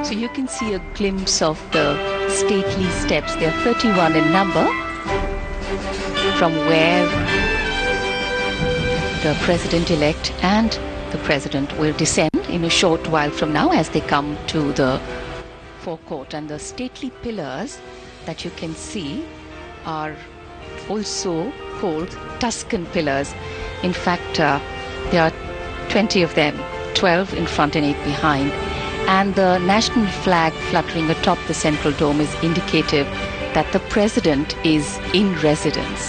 So you can see a glimpse of the stately steps. They are 31 in number, from where the president-elect and the president will descend in a short while from now as they come to the forecourt. And the stately pillars that you can see are also called Tuscan pillars. In fact, there are 20 of them, 12 in front and 8 behind. And the national flag fluttering atop the central dome is indicative that the president is in residence.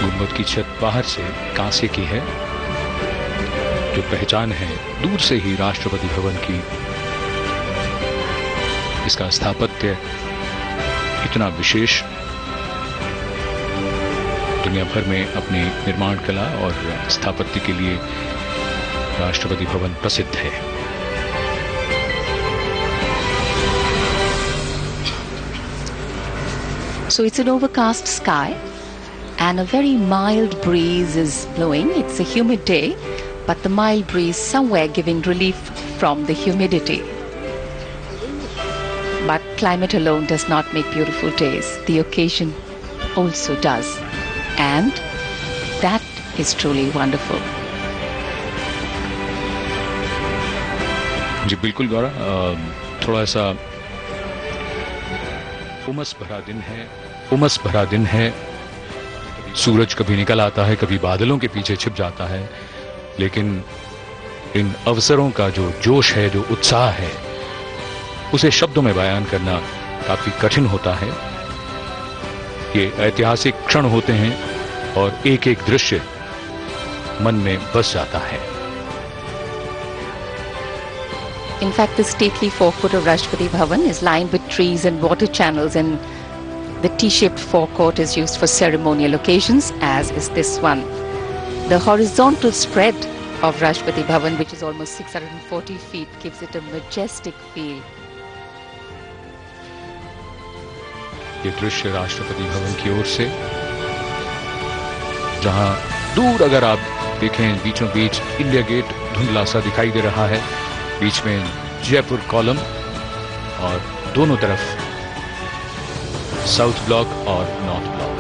गुंबद की छत बाहर से कांसे की है, जो पहचान है दूर से ही राष्ट्रपति भवन की। इसका स्थापत्य इतना विशेष, दुनिया भर में अपनी निर्माण कला और स्थापत्य के लिए राष्ट्रपति भवन प्रसिद्ध है। So it's an overcast sky and a very mild breeze is blowing. It's a humid day, but the mild breeze somewhere giving relief from the humidity. But climate alone does not make beautiful days. The occasion also does. And that is truly wonderful. जी बिल्कुल गौरा, थोड़ा सा उमस भरा दिन है। सूरज कभी निकल आता है, कभी बादलों के पीछे छिप जाता है, लेकिन इन अवसरों का जो जोश है, जो उत्साह है, उसे शब्दों में बयान करना काफी कठिन होता है। ये ऐतिहासिक क्षण होते हैं और एक एक दृश्य मन में बस जाता है। In fact, the stately forecourt of Rashtrapati Bhavan is lined with trees and water channels, and the T-shaped forecourt is used for ceremonial occasions, as is this one. The horizontal spread of Rashtrapati Bhavan, which is almost 640 feet, gives it a majestic feel. ये दृश्य राष्ट्रपति भवन की ओर से, जहां दूर अगर आप देखें, बीचों बीच इंडिया गेट धुंधला सा दिखाई दे रहा है, बीच में जयपुर कॉलम और दोनों तरफ साउथ ब्लॉक और north block.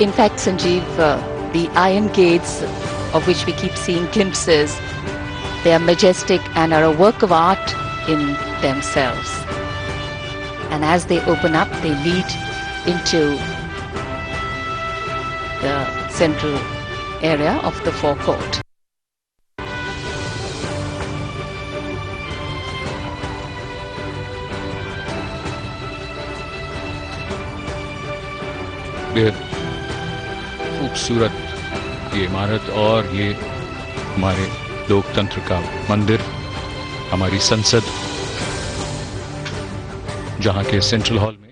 In fact, Sanjeev, the iron gates of which we keep seeing glimpses, they are majestic and are a work of art in themselves. And as they open up, they lead into the central area of the forecourt. बेहद खूबसूरत ये इमारत और ये हमारे लोकतंत्र का मंदिर, हमारी संसद, जहां के सेंट्रल హాల్ में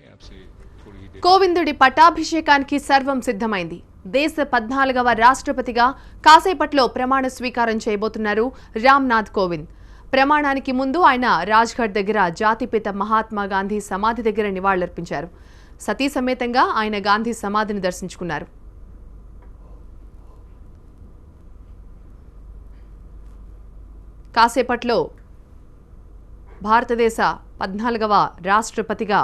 కోవిందుడి పట్టాభిషేకానికి సర్వం సిద్ధమైంది. దేశ 14వ రాష్ట్రపతిగా కాసేపట్లో ప్రమాణ స్వీకారం చేయబోతున్నారు రామ్నాథ్ కోవింద్. ప్రమాణానికి ముందు ఆయన రాజ్ఘాట్ దగ్గర జాతిపిత మహాత్మా గాంధీ సమాధి దగ్గర నివాళులర్పించారు. సతీ సమేతంగా ఆయన గాంధీ సమాధిని దర్శించుకున్నారు. కాసేపట్లో భారతదేశ 14వ రాష్ట్రపతిగా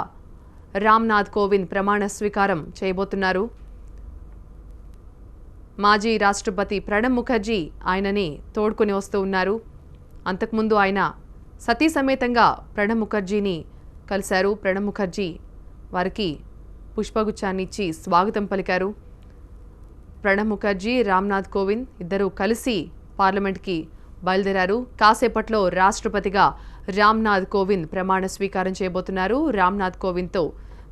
రామ్నాథ్ కోవింద్ ప్రమాణ స్వీకారం చేయబోతున్నారు. మాజీ రాష్ట్రపతి ప్రణబ్ ముఖర్జీ ఆయనని తోడ్కొని వస్తూ ఉన్నారు. అంతకుముందు ఆయన సతీ సమేతంగా ప్రణబ్ ముఖర్జీని కలిశారు. ప్రణబ్ ముఖర్జీ వారికి పుష్పగుచ్చాన్ని ఇచ్చి స్వాగతం పలికారు. ప్రణబ్ ముఖర్జీ, రామ్నాథ్ కోవింద్ ఇద్దరూ కలిసి పార్లమెంట్కి బయలుదేరారు. కాసేపట్లో రాష్ట్రపతిగా రామ్నాథ్ కోవింద్ ప్రమాణ స్వీకారం చేయబోతున్నారు. రామ్నాథ్ కోవింద్తో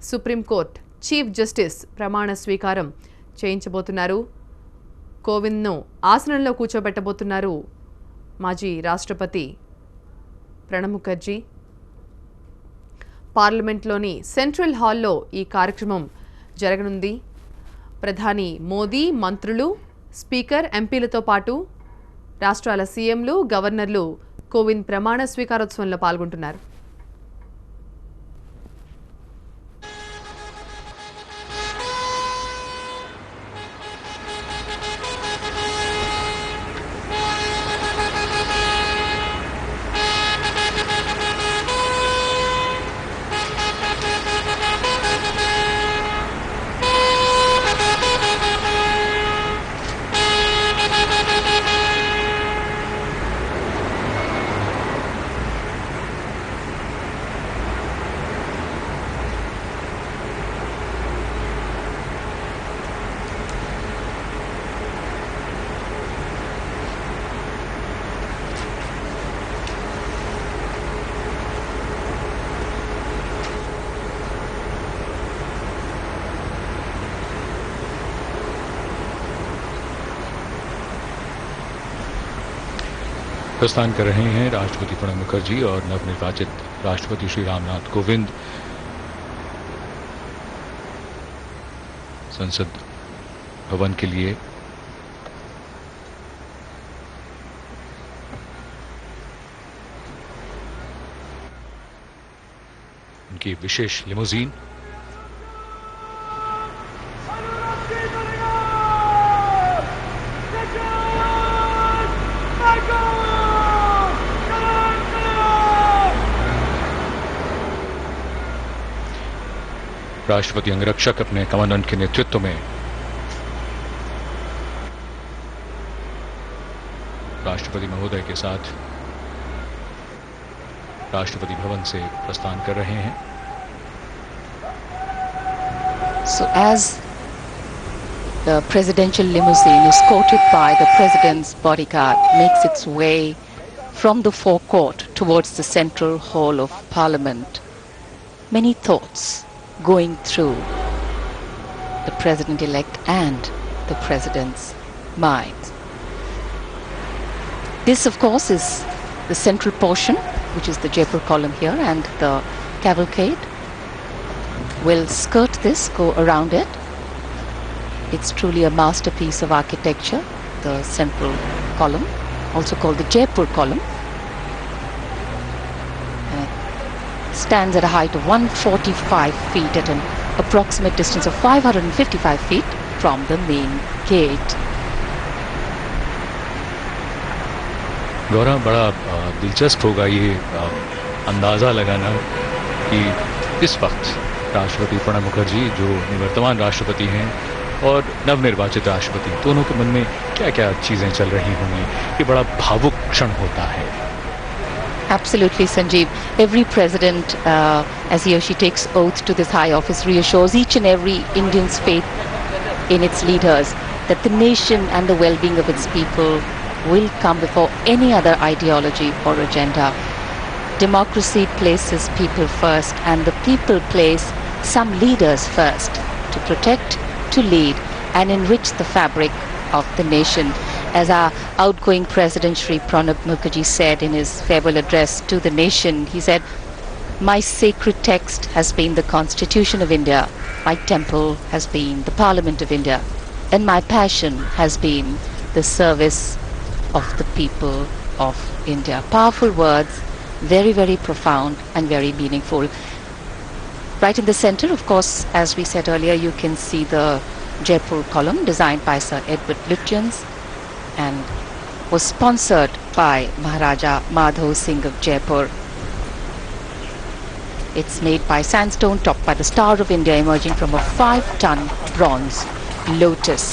సుప్రీంకోర్టు చీఫ్ జస్టిస్ ప్రమాణ స్వీకారం చేయించబోతున్నారు. కోవింద్ను ఆసనంలో కూర్చోబెట్టబోతున్నారు మాజీ రాష్ట్రపతి ప్రణబ్ ముఖర్జీ. పార్లమెంట్లోని సెంట్రల్ హాల్లో ఈ కార్యక్రమం జరగనుంది. ప్రధాని మోదీ, మంత్రులు, స్పీకర్, ఎంపీలతో పాటు రాష్ట్రాల సీఎంలు, గవర్నర్లు కోవింద్ ప్రమాణ స్వీకారోత్సవంలో పాల్గొంటున్నారు. प्रस्थान कर रहे हैं राष्ट्रपति प्रणब मुखर्जी और नवनिर्वाचित राष्ट्रपति श्री रामनाथ कोविंद संसद भवन के लिए। उनकी विशेष लिमोजीन राष्ट्रपति अंगरक्षक अपने कमांडेंट के नेतृत्व में राष्ट्रपति महोदय के साथ राष्ट्रपति भवन से प्रस्थान कर रहे हैं। So as the presidential limousine, escorted by the president's bodyguard, makes its way from the forecourt towards the central hall of Parliament, many thoughts going through the president-elect and the president's mind. This, of course, is the central portion, which is the Jaipur column here, and the cavalcade will skirt this, go around it. It's truly a masterpiece of architecture, the central column, also called the Jaipur column. Stands at a height of 145 feet at an approximate distance of 555 feet from the main gate. गौरव, बड़ा दिलचस्प होगा ये अंदाज़ा लगाना कि इस वक्त राष्ट्रपति प्रणब मुखर्जी जो निवर्तमान राष्ट्रपति हैं और नवनिर्वाचित राष्ट्रपति, दोनों के मन में क्या क्या चीज़ें चल रही होंगी। ये बड़ा भावुक क्षण होता है। Absolutely, Sanjeev. Every president, as he or she takes oath to this high office, reassures each and every Indian's faith in its leaders that the nation and the well-being of its people will come before any other ideology or agenda. Democracy places people first, and the people place some leaders first to protect, to lead, and enrich the fabric of the nation. As our outgoing President Shri Pranab Mukherjee said in his farewell address to the nation, he said, "My sacred text has been the Constitution of India, my temple has been the Parliament of India, and my passion has been the service of the people of India." Powerful words, very, very profound and very meaningful. Right in the center, of course, as we said earlier, you can see the Jaipur column designed by Sir Edward Lutyens and was sponsored by Maharaja Madhav Singh of Jaipur. It's made by sandstone topped by the Star of India emerging from a 5-ton bronze lotus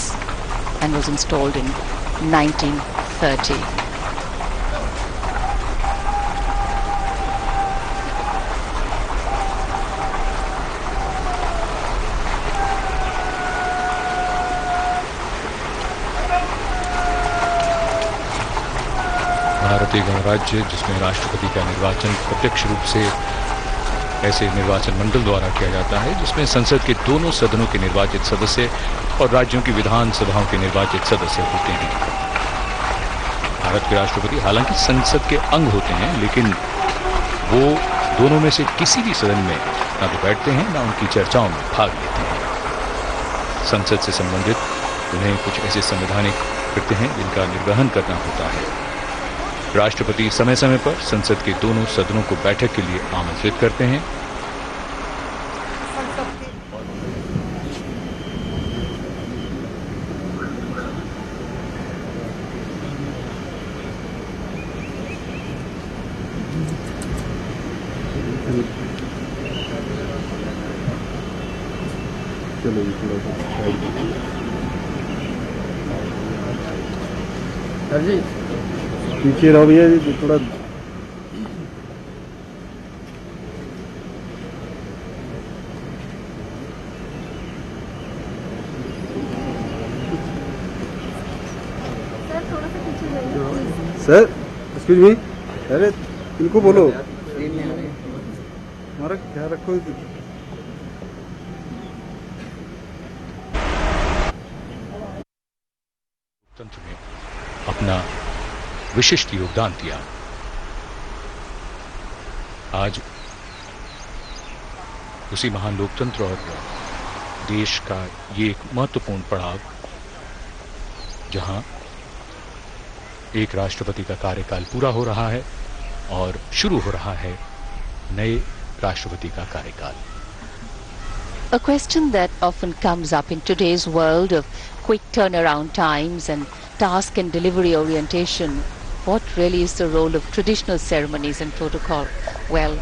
and was installed in 1930. भारतीय गणराज्य, जिसमें राष्ट्रपति का निर्वाचन प्रत्यक्ष रूप से ऐसे निर्वाचन मंडल द्वारा किया जाता है, जिसमें संसद के दोनों सदनों के निर्वाचित सदस्य और राज्यों की विधानसभाओं के निर्वाचित सदस्य होते हैं। भारत के राष्ट्रपति हालांकि संसद के अंग होते हैं, लेकिन वो दोनों में से किसी भी सदन में ना तो बैठते हैं, ना उनकी चर्चाओं में भाग लेते हैं। संसद से संबंधित उन्हें कुछ ऐसे संवैधानिक कृत्य हैं जिनका निर्वहन करना होता है। राष्ट्रपति समय समय पर संसद के दोनों सदनों को बैठक के लिए आमंत्रित करते हैं। जी पीछे रहो भैया जी थोड़ा। सर एक्सक्यूज मी, अरे इनको बोलो हमारा ख्याल रखो। तंत्र में अपना विशिष्ट योगदान दिया। आज उसी महान लोकतंत्र और देश का ये एक महत्वपूर्ण पड़ाव, जहां एक राष्ट्रपति का कार्यकाल पूरा हो रहा है और शुरू हो रहा है नए राष्ट्रपति का कार्यकाल। A question that often comes up in today's world of quick turnaround times and task and delivery orientation, what really is the role of traditional ceremonies and protocol? Well,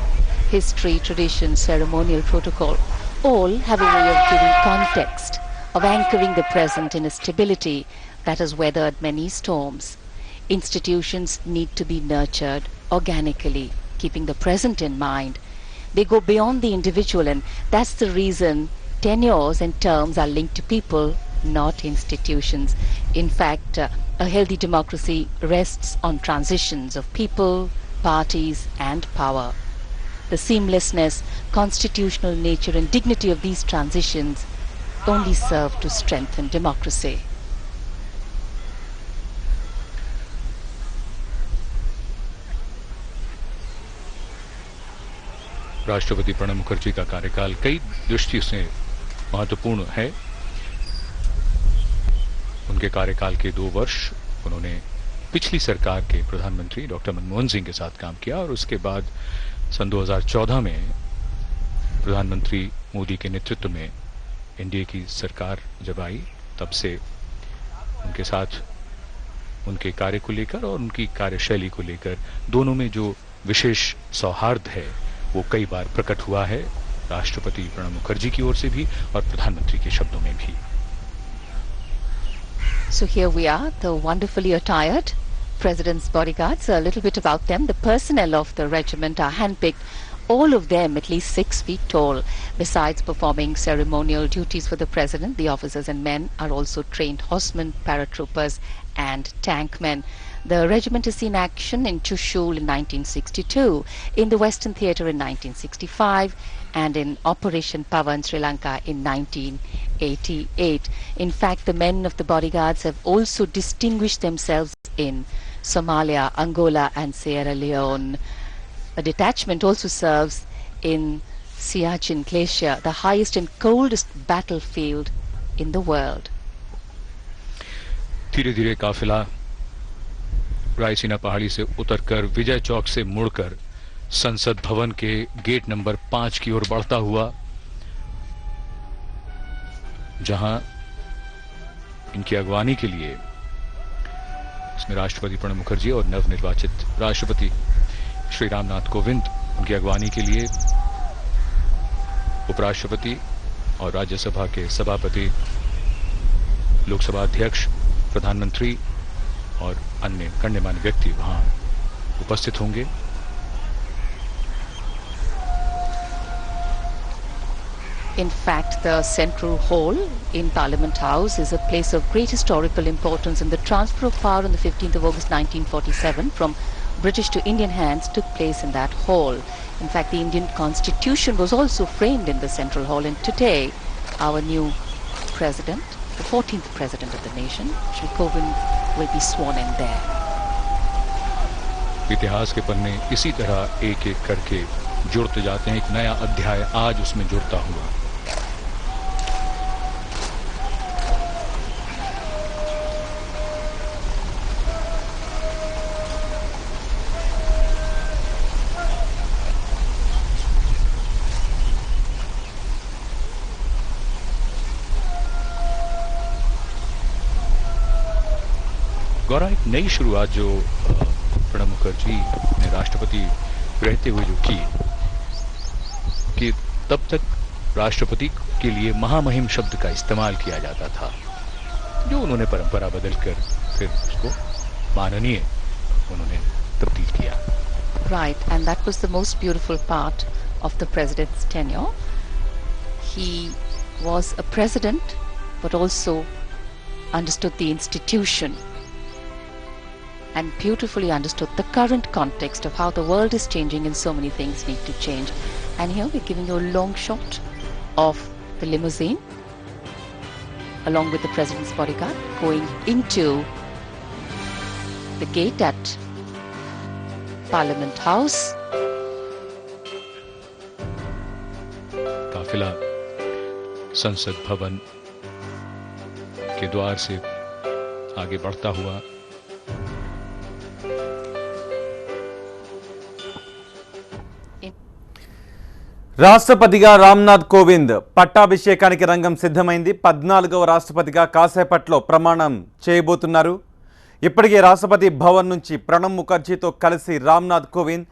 history, tradition, ceremonial protocol, all have a way of giving context, of anchoring the present in a stability that has weathered many storms. Institutions need to be nurtured organically, keeping the present in mind. They go beyond the individual, and that's the reason tenures and terms are linked to people, not institutions. In fact, a healthy democracy rests on transitions of people, parties, and power. The seamlessness, constitutional nature, and dignity of these transitions only serve to strengthen democracy. राष्ट्रपति प्रणब मुखर्जी का कार्यकाल कई दृष्टि से महत्वपूर्ण है। उनके कार्यकाल के 2 वर्ष उन्होंने पिछली सरकार के प्रधानमंत्री डॉक्टर मनमोहन सिंह के साथ काम किया और उसके बाद सन 2014 में प्रधानमंत्री मोदी के नेतृत्व में एनडीए की सरकार जब आई, तब से उनके साथ उनके कार्य को लेकर और उनकी कार्यशैली को लेकर दोनों में जो विशेष सौहार्द है वो कई बार प्रकट हुआ है, राष्ट्रपति प्रणब मुखर्जी की ओर से भी और प्रधानमंत्री के शब्दों में भी। So here we are, the wonderfully attired President's bodyguards. A little bit about them. The personnel of the regiment are handpicked, all of them at least 6 feet tall. Besides performing ceremonial duties for the President, the officers and men are also trained horsemen, paratroopers and tankmen. The regiment is seen action in Chushul in 1962, in the Western Theatre in 1965, and in Operation Pavan, Sri Lanka in 1988. In fact, the men of the bodyguards have also distinguished themselves in Somalia, Angola and Sierra Leone. A detachment also serves in Siachen Glacier, the highest and coldest battlefield in the world. धीरे धीरे काफिला रायसीना पहाड़ी से उतरकर विजय चौक से मुड़कर संसद भवन के गेट नंबर 5 की ओर बढ़ता हुआ, जहां इनकी अगवानी के लिए इसमें राष्ट्रपति प्रणब मुखर्जी और नवनिर्वाचित राष्ट्रपति श्री रामनाथ कोविंद, उनकी अगवानी के लिए उपराष्ट्रपति और राज्यसभा के सभापति, लोकसभा अध्यक्ष, प्रधानमंत्री और अन्य गण्यमान्य व्यक्ति वहां उपस्थित होंगे। In fact, the Central Hall in Parliament House is a place of great historical importance, and the transfer of power on the 15th of August 1947 from British to Indian hands took place in that hall. In fact, the Indian Constitution was also framed in the Central Hall, and today our new President, the 14th President of the nation, Shri Kovind, will be sworn in there. इतिहास के पन्ने इसी तरह एक एक करके जुड़ते जाते हैं। एक नया अध्याय आज उसमें जुड़ता हुआ। गौरव, एक नई शुरुआत जो प्रणब मुखर्जी ने राष्ट्रपति रहते हुए जो की, कि तब तक राष्ट्रपति के लिए महामहिम शब्द का इस्तेमाल किया जाता था, जो उन्होंने परंपरा बदलकर फिर उसको माननीय उन्होंने तब्दील किया। Right, and that was the most beautiful part of the president's tenure. He was a president, but also understood the institution and beautifully understood the current context of how the world is changing and so many things need to change. And here we're giving you a long shot of the limousine along with the president's bodyguard going into the gate at Parliament House. काफिला संसद भवन के द्वार से आगे बढ़ता हुआ రాష్ట్రపతిగా రామ్నాథ్ కోవింద్ పట్టాభిషేకానికి రంగం సిద్ధమైంది. 14వ రాష్ట్రపతిగా కాసేపట్లో ప్రమాణం చేయబోతున్నారు. ఇప్పటికే రాష్ట్రపతి భవన్ నుంచి ప్రణబ్ ముఖర్జీతో కలిసి రామ్నాథ్ కోవింద్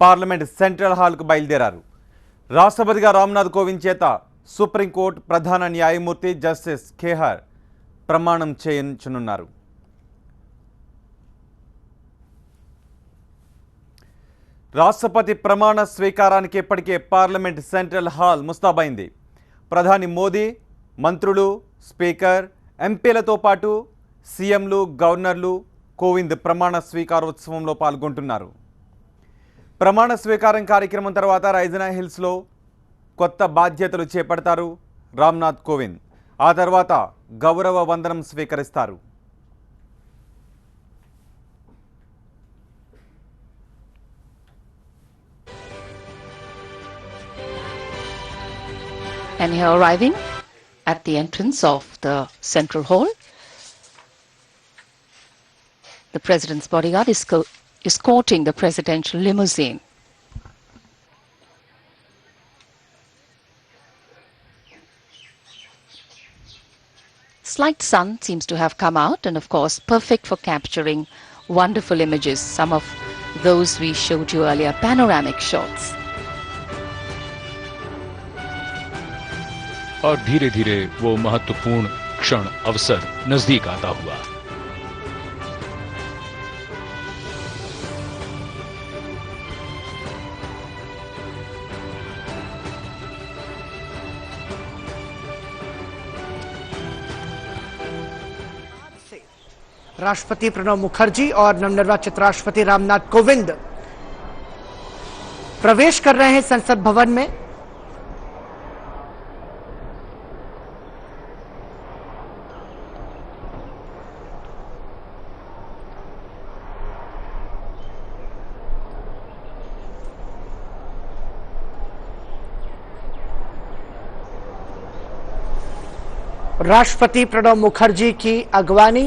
పార్లమెంట్ సెంట్రల్ హాల్కు బయలుదేరారు. రాష్ట్రపతిగా రామ్నాథ్ కోవింద్ చేత సుప్రీంకోర్టు ప్రధాన న్యాయమూర్తి జస్టిస్ ఖేహర్ ప్రమాణం చేయించనున్నారు. రాష్ట్రపతి ప్రమాణ స్వీకారానికి ఇప్పటికే పార్లమెంట్ సెంట్రల్ హాల్ ముస్తాబైంది. ప్రధాని మోదీ, మంత్రులు, స్పీకర్, ఎంపీలతో పాటు సీఎంలు, గవర్నర్లు కోవింద్ ప్రమాణ స్వీకారోత్సవంలో పాల్గొంటున్నారు. ప్రమాణ స్వీకారం కార్యక్రమం తర్వాత రైజనా హిల్స్లో కొత్త బాధ్యతలు చేపడతారు రామ్నాథ్ కోవింద్. ఆ తర్వాత గౌరవ వందనం స్వీకరిస్తారు. And here arriving at the entrance of the central hall, the president's bodyguard is escorting the presidential limousine. Slight sun seems to have come out, and of course perfect for capturing wonderful images, some of those we showed you earlier, panoramic shots. और धीरे धीरे वो महत्वपूर्ण क्षण अवसर नजदीक आता हुआ। राष्ट्रपति प्रणब मुखर्जी और नवनिर्वाचित राष्ट्रपति रामनाथ कोविंद प्रवेश कर रहे हैं संसद भवन में। राष्ट्रपति प्रणब मुखर्जी की अगवानी,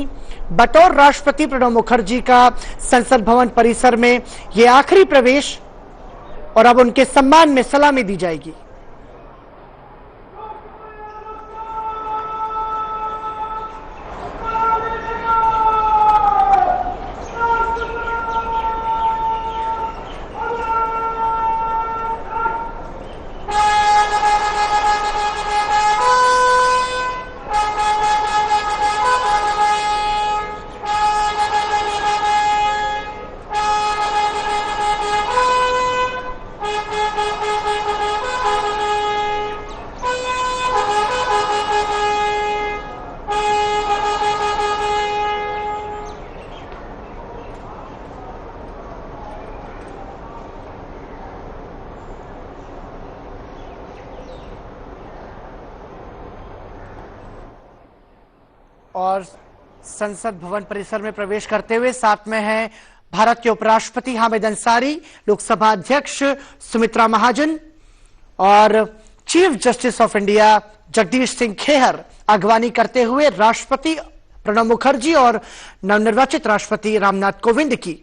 बतौर राष्ट्रपति प्रणब मुखर्जी का संसद भवन परिसर में यह आखिरी प्रवेश, और अब उनके सम्मान में सलामी दी जाएगी। और संसद भवन परिसर में प्रवेश करते हुए साथ में हैं भारत के उपराष्ट्रपति हामिद अंसारी, लोकसभा अध्यक्ष सुमित्रा महाजन और chief justice of India Jagdish Singh Khehar अगवानी करते हुए राष्ट्रपति प्रणब मुखर्जी और नवनिर्वाचित राष्ट्रपति रामनाथ कोविंद की।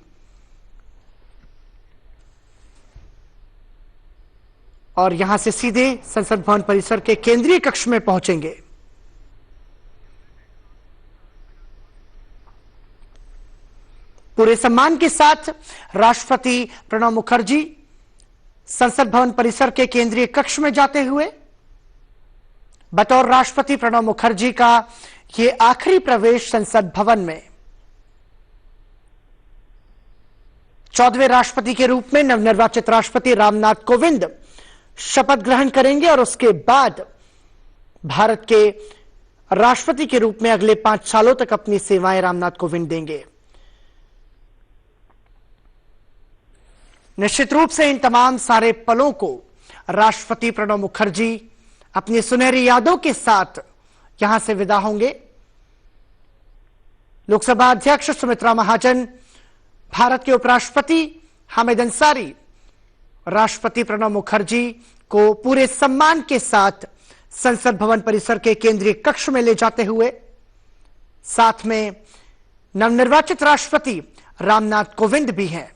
और यहां से सीधे संसद भवन परिसर के केंद्रीय कक्ष में पहुंचेंगे। पूरे सम्मान के साथ राष्ट्रपति प्रणब मुखर्जी संसद भवन परिसर के केंद्रीय कक्ष में जाते हुए बतौर राष्ट्रपति प्रणब मुखर्जी का यह आखिरी प्रवेश संसद भवन में। 14वें राष्ट्रपति के रूप में नवनिर्वाचित राष्ट्रपति रामनाथ कोविंद शपथ ग्रहण करेंगे और उसके बाद भारत के राष्ट्रपति के रूप में अगले 5 सालों तक अपनी सेवाएं रामनाथ कोविंद देंगे। निश्चित रूप से इन तमाम सारे पलों को राष्ट्रपति प्रणब मुखर्जी अपनी सुनहरी यादों के साथ यहां से विदा होंगे। लोकसभा अध्यक्ष सुमित्रा महाजन, भारत के उपराष्ट्रपति हामिद अंसारी राष्ट्रपति प्रणब मुखर्जी को पूरे सम्मान के साथ संसद भवन परिसर के केंद्रीय कक्ष में ले जाते हुए, साथ में नवनिर्वाचित राष्ट्रपति रामनाथ कोविंद भी हैं।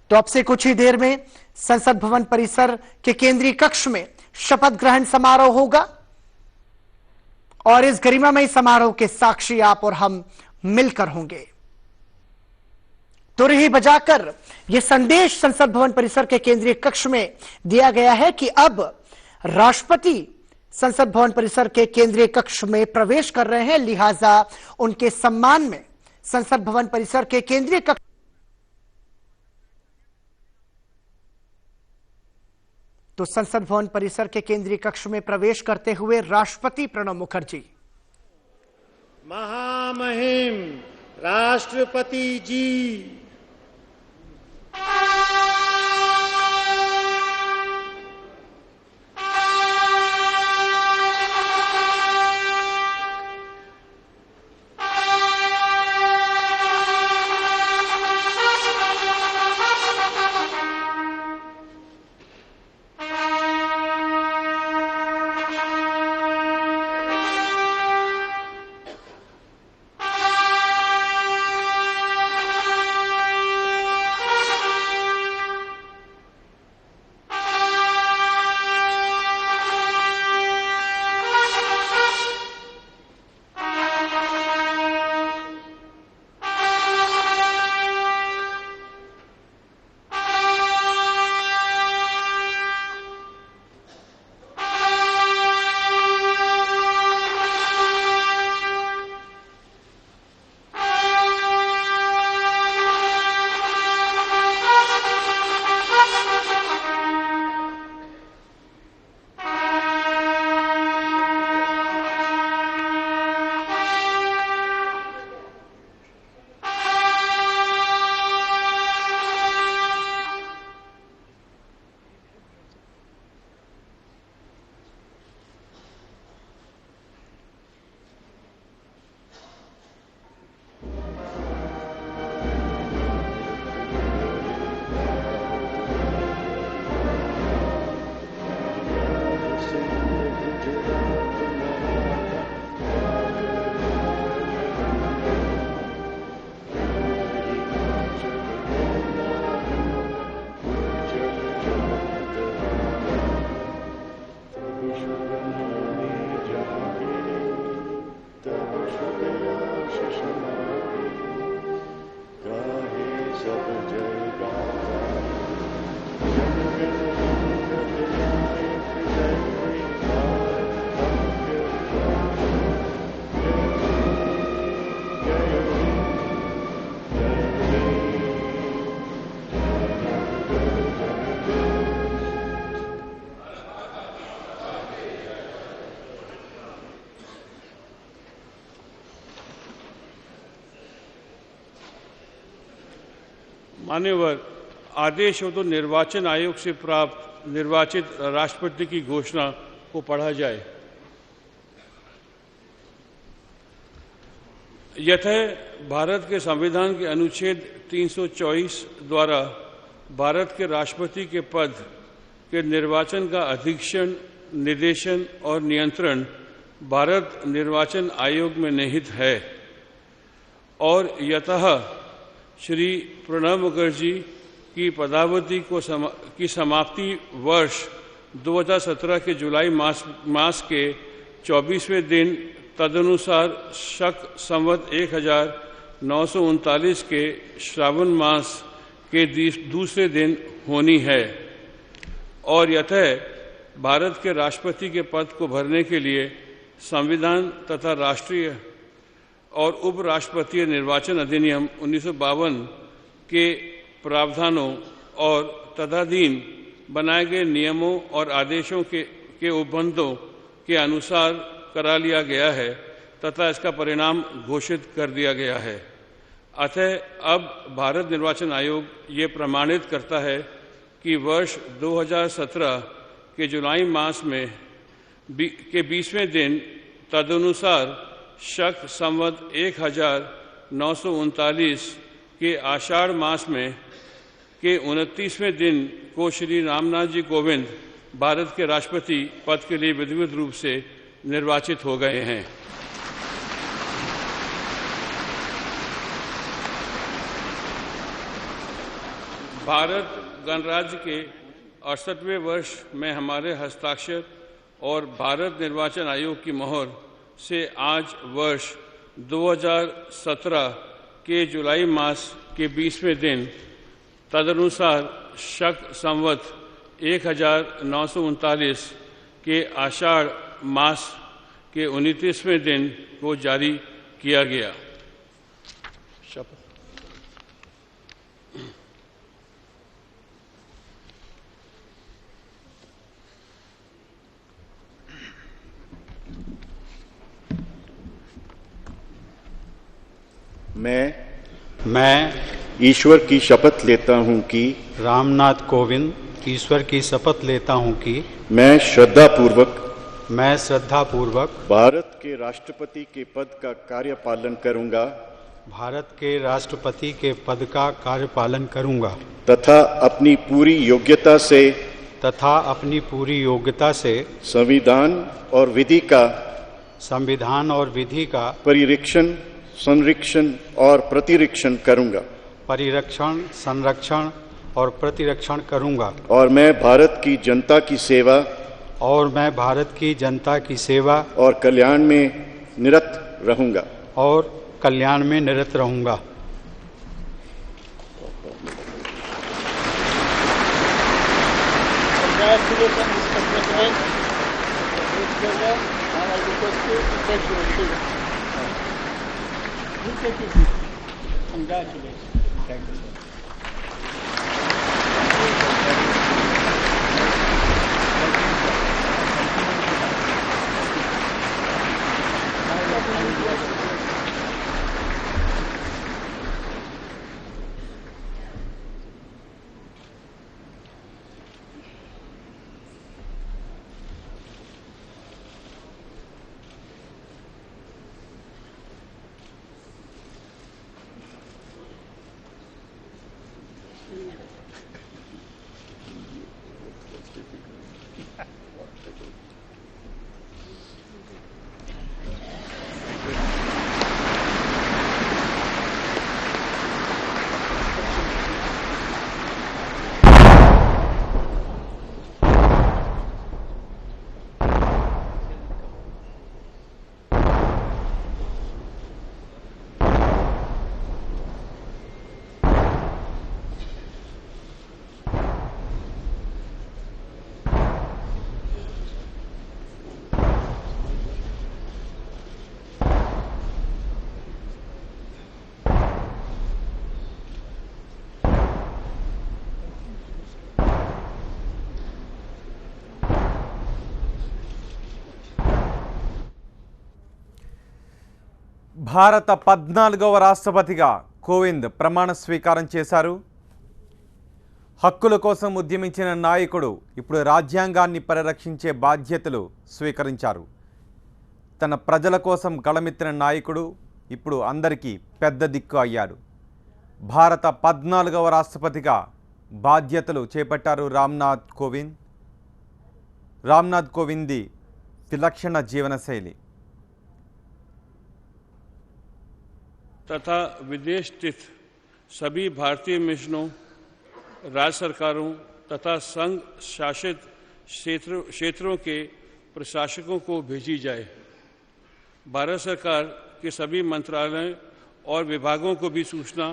तो अब से कुछ ही देर में संसद भवन परिसर के केंद्रीय कक्ष में शपथ ग्रहण समारोह होगा और इस गरिमामय समारोह के साक्षी आप और हम मिलकर होंगे। तुरही बजाकर यह संदेश संसद भवन परिसर के केंद्रीय कक्ष में दिया गया है कि अब राष्ट्रपति संसद भवन परिसर के केंद्रीय कक्ष में प्रवेश कर रहे हैं, लिहाजा उनके सम्मान में संसद भवन परिसर के केंद्रीय कक्ष तो संसद भवन परिसर के केंद्रीय कक्ष में प्रवेश करते हुए राष्ट्रपति प्रणब मुखर्जी। महामहिम राष्ट्रपति जी, मान्यवर, आदेश हो तो निर्वाचन आयोग से प्राप्त निर्वाचित राष्ट्रपति की घोषणा को पढ़ा जाए। यतः भारत के संविधान के अनुच्छेद 324 द्वारा भारत के राष्ट्रपति के पद के निर्वाचन का अधीक्षण, निर्देशन और नियंत्रण भारत निर्वाचन आयोग में निहित है और यतः श्री प्रणब मुखर्जी की पदावधि की समाप्ति वर्ष 2017 के जुलाई मास के 24वें दिन तदनुसार शक संवत 1939 के श्रावण मास के दूसरे दिन होनी है और यतः भारत के राष्ट्रपति के पद को भरने के लिए संविधान तथा राष्ट्रीय और उपराष्ट्रपतीय निर्वाचन अधिनियम 1952 के प्रावधानों और तदाधीन बनाए गए नियमों और आदेशों के उपबंधों के अनुसार करा लिया गया है तथा इसका परिणाम घोषित कर दिया गया है। अतः अब भारत निर्वाचन आयोग ये प्रमाणित करता है कि वर्ष 2017 के जुलाई मास में के 20वें दिन तदनुसार शक संवत 939 के आषाढ़ मास में के 29वें दिन को श्री रामनाथ जी कोविंद भारत के राष्ट्रपति पद के लिए विधिवत रूप से निर्वाचित हो गए हैं। भारत गणराज्य के 68वें वर्ष में हमारे हस्ताक्षर और भारत निर्वाचन आयोग की मोहर से आज वर्ष 2017 के जुलाई मास के 20वें दिन तदनुसार शक संवत 1939 के आषाढ़ मास के 29वें दिन को जारी किया गया। मैं ईश्वर की शपथ लेता हूं कि रामनाथ कोविंद ईश्वर की शपथ लेता हूं कि मैं श्रद्धापूर्वक भारत के राष्ट्रपति के पद का कार्यपालन करूंगा भारत के राष्ट्रपति के पद का कार्यपालन करूंगा तथा अपनी पूरी योग्यता से संविधान और विधि का परिरक्षण संरक्षण और प्रतिरक्षण करूंगा और मैं भारत की जनता की सेवा और कल्याण में निरत रहूंगा। భారత 14వ రాష్ట్రపతిగా కోవింద్ ప్రమాణ స్వీకారం చేశారు. హక్కుల కోసం ఉద్యమించిన నాయకుడు ఇప్పుడు రాజ్యాంగాన్ని పరిరక్షించే బాధ్యతలు స్వీకరించారు. తన ప్రజల కోసం గళమెత్తిన నాయకుడు ఇప్పుడు అందరికీ పెద్ద దిక్కు అయ్యాడు. భారత 14వ రాష్ట్రపతిగా బాధ్యతలు చేపట్టారు రామ్నాథ్ కోవింద్. రామ్నాథ్ కోవింద్ విలక్షణ జీవనశైలి तथा विदेश स्थित सभी भारतीय मिशनों, राज्य सरकारों तथा संघ शासित क्षेत्रों के प्रशासकों को भेजी जाए। भारत सरकार के सभी मंत्रालयों और विभागों को भी सूचना